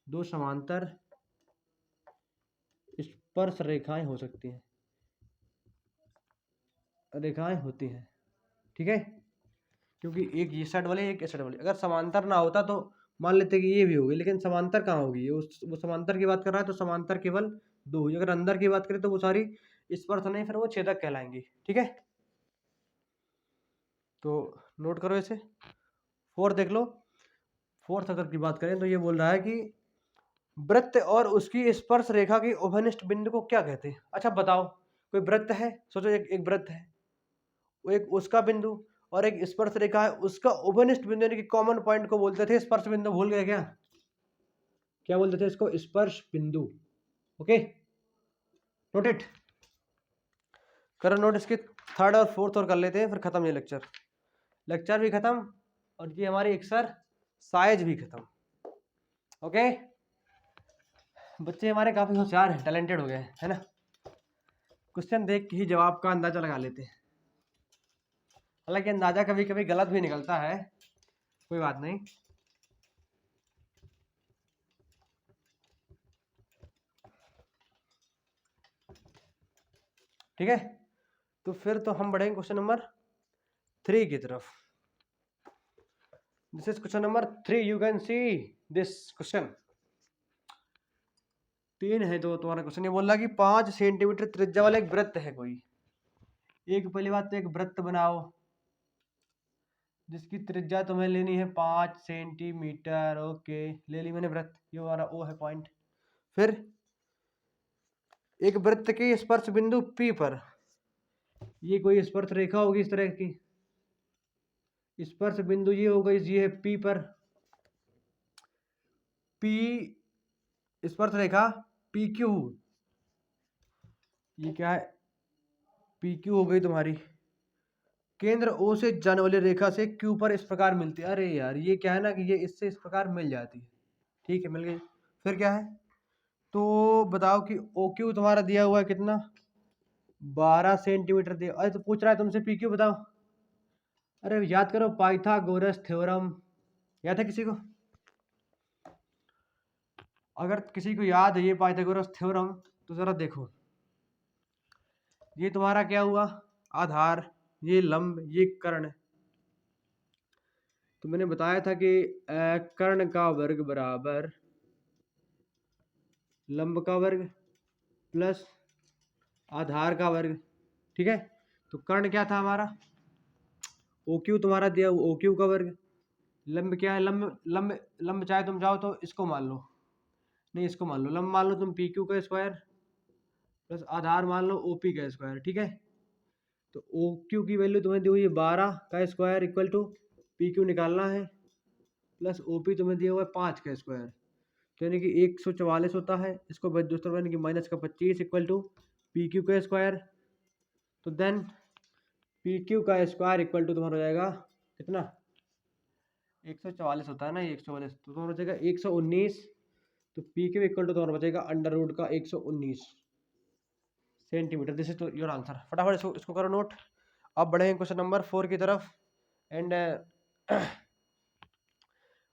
दो समांतर स्पर्श रेखाएं हो सकती हैं, रेखाएं होती हैं। ठीक है, क्योंकि एक ये साइड वाले एक इस साइड वाले, अगर समांतर ना होता तो मान लेते कि ये भी होगी, लेकिन समांतर कहाँ होगी, वो समांतर की बात कर रहा है तो समांतर केवल दो हुई। अगर अंदर की बात करें तो वो सारी स्पर्श नहीं, फिर वो छेदक कहलाएंगी। ठीक है, तो नोट करो इसे। फोर्थ देख लो, फोर्थ अगर की बात करें तो ये बोल रहा है कि वृत्त और उसकी स्पर्श रेखा की उभयनिष्ठ बिंदु को क्या कहते हैं। अच्छा बताओ, कोई वृत्त है, सोचो एक वृत्त है, वो एक उसका बिंदु और एक स्पर्श रेखा है, उसका उभयनिष्ठ बिंदु यानी कि कॉमन पॉइंट को बोलते थे स्पर्श बिंदु। भूल गए क्या, क्या बोलते थे इसको, स्पर्श बिंदु। ओके, नोट इट, करो नोट। इसके थर्ड और फोर्थ और कर लेते हैं, फिर खत्म ये लेक्चर भी खत्म और ये हमारी एक्सरसाइज भी खत्म। ओके, बच्चे हमारे काफी होशियार हैं, टैलेंटेड हो गए हैं, है ना। क्वेश्चन देख के ही जवाब का अंदाजा लगा लेते हैं, हालांकि अंदाजा कभी कभी गलत भी निकलता है, कोई बात नहीं। ठीक है, तो फिर तो हम बढ़ेंगे क्वेश्चन नंबर 3 की तरफ। This is question number 3, you can see this question. 3 है तो तुम्हारा क्वेश्चन ये बोल रहा कि 5 सेंटीमीटर त्रिज्या वाला एक वृत्त है कोई। एक पहली बात तो एक वृत्त बनाओ जिसकी त्रिज्या तुम्हें लेनी है 5 सेंटीमीटर। ओके, ले ली मैंने वृत्त, ये हमारा ओ है पॉइंट। फिर एक वृत्त के स्पर्श बिंदु P पर ये कोई स्पर्श रेखा होगी इस तरह की, स्पर्श बिंदु ये होगा, ये है P पर, P स्पर्श रेखा PQ, ये क्या है PQ हो गई तुम्हारी। केंद्र O से जाने वाली रेखा से Q पर इस प्रकार मिलती है। अरे यार ये क्या है ना कि ये इससे इस प्रकार मिल जाती है। ठीक है, मिल गई। फिर क्या है, तो बताओ कि OQ तुम्हारा दिया हुआ है कितना, 12 सेंटीमीटर दिया। अरे तो पूछ रहा है तुमसे PQ बताओ। अरे याद करो पाइथागोरस थ्योरम, याद है किसी को? अगर किसी को याद है ये पाइथागोरस थ्योरम तो जरा देखो, ये तुम्हारा क्या हुआ, आधार, ये लंब, ये कर्ण। तो मैंने बताया था कि कर्ण का वर्ग बराबर लंब का वर्ग प्लस आधार का वर्ग। ठीक है, तो कर्ण क्या था हमारा, OQ तुम्हारा दिया OQ का वर्ग, लंब क्या है, लंब लंब लंब चाहे तुम जाओ तो इसको मान लो, नहीं इसको मान लो, लंब मान लो तुम PQ का स्क्वायर प्लस आधार मान लो OP का स्क्वायर। ठीक है, तो OQ की वैल्यू तुम्हें दी हुई है 12 का स्क्वायर इक्वल टू PQ निकालना है, प्लस OP तुम्हें दिया हुआ है 5 का स्क्वायर, तो यानी कि 144 होता है। इसको दूसरा यानी कि माइनस का 25 इक्वल टू PQ का स्क्वायर। तो देन PQ का स्क्वायर इक्वल टू तुम्हारा हो जाएगा कितना, 144 होता है ना, ये 144 तो तुम्हारा बचेगा 119। तो PQ इक्वल टू तुम्हारा बचेगा अंडर रूट का 119 सेंटीमीटर। दिस इज तो योर आंसर। फटाफट इसको इसको करो नोट। अब बढ़ेंगे क्वेश्चन नंबर 4 की तरफ and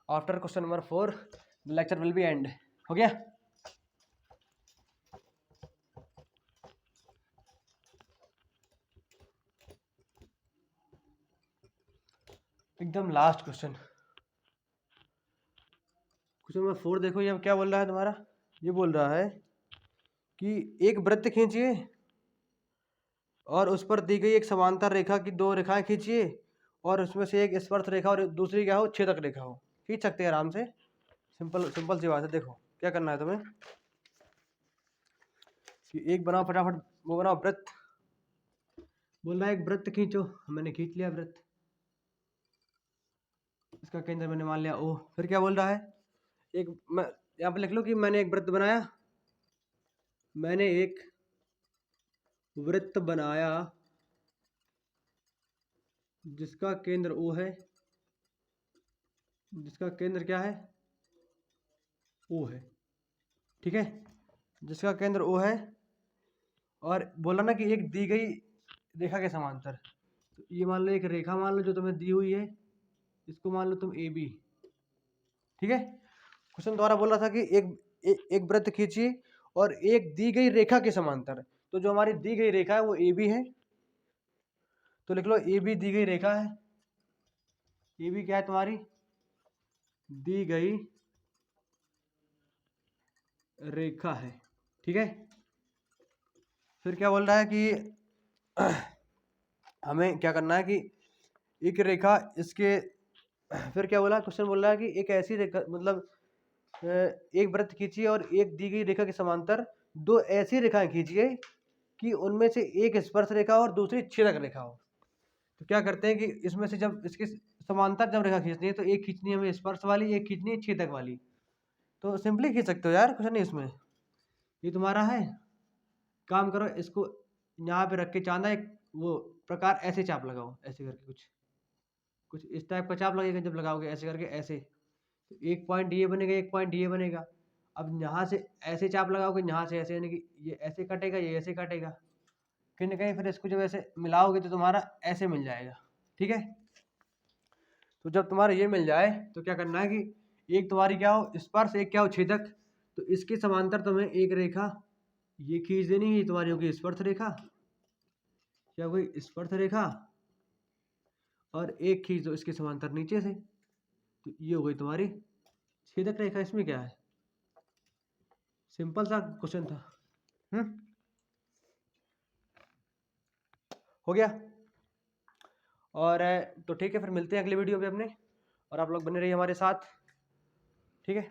after question number 4 the lecture will be and. हो गया? एकदम लास्ट क्वेश्चन, क्वेश्चन नंबर 4 देखो, ये क्या बोल रहा है तुम्हारा, ये बोल रहा है कि एक वृत्त खींचिए और उस पर दी गई एक समांतर रेखा की 2 रेखाएं खींचिए और उसमें से एक स्पर्श रेखा और दूसरी क्या हो, छेदक रेखा हो। खींच सकते हैं आराम से, सिंपल सिंपल सी बात है। देखो क्या करना है तुम्हें कि एक बनाओ फटाफट, वो बनाओ वृत्त। बोल रहा है एक वृत्त खींचो, मैंने खींच लिया वृत्त, इसका केंद्र मैंने मान लिया O। फिर क्या बोल रहा है, एक मैं यहाँ पे लिख लो कि मैंने एक वृत्त बनाया, मैंने एक वृत्त बनाया जिसका केंद्र O है, जिसका केंद्र क्या है, O है। ठीक है, जिसका केंद्र O है, और बोला ना कि एक दी गई रेखा के समांतर, तो ये मान लो एक रेखा मान लो जो तुम्हें दी हुई है, इसको मान लो तुम AB। ठीक है, क्वेश्चन द्वारा बोल रहा था कि एक वृत्त खींचिए और एक दी गई रेखा के समांतर, तो जो हमारी दी गई रेखा है वो AB है, तो लिख लो AB दी गई रेखा है। AB क्या है तुम्हारी, दी गई रेखा है। ठीक है, फिर क्या बोल रहा है कि हमें क्या करना है कि एक रेखा इसके, फिर क्या बोला क्वेश्चन, बोल रहा है कि एक ऐसी रेखा मतलब एक वृत्त खींचिए और एक दी गई रेखा के समांतर 2 ऐसी रेखाएं खींचिए कि उनमें से एक स्पर्श रेखा और दूसरी छेदक रेखा हो। तो क्या करते हैं कि इसमें से जब इसके समांतर जब रेखा खींचनी है तो एक खींचनी है हमें स्पर्श वाली, एक खींचनी है छेदक वाली। तो सिंपली खींच सकते हो यार, कुछ नहीं इसमें। ये तुम्हारा है, काम करो इसको यहाँ पे रख के चांदा एक वो प्रकार ऐसे चाप लगाओ, ऐसे करके कुछ कुछ इस टाइप का चाप लगेगा जब लगाओगे ऐसे करके, ऐसे तो एक पॉइंट ये बनेगा, एक पॉइंट ये बनेगा। अब यहाँ से ऐसे चाप लगाओगे, यहाँ से ऐसे, यानी कि ये ऐसे कटेगा, ये ऐसे कटेगा, कहीं ना कहीं फिर इसको जब ऐसे मिलाओगे तो तुम्हारा ऐसे मिल जाएगा। ठीक है, तो जब तुम्हारा ये मिल जाए तो क्या करना है कि एक तुम्हारी क्या हो स्पर्श, एक क्या हो छेदक, तो इसके समांतर तुम्हें एक रेखा ये खींच देनी है, तुम्हारी होगी स्पर्श रेखा, क्या होगी स्पर्श रेखा, और एक खींच दो इसके समांतर नीचे से, तो ये हो गई तुम्हारी छेदक रेखा। इसमें क्या है, सिंपल सा क्वेश्चन था। हो गया। और तो ठीक है, फिर मिलते हैं अगले वीडियो पे अपने, और आप लोग बने रहिए हमारे साथ, ठीक है।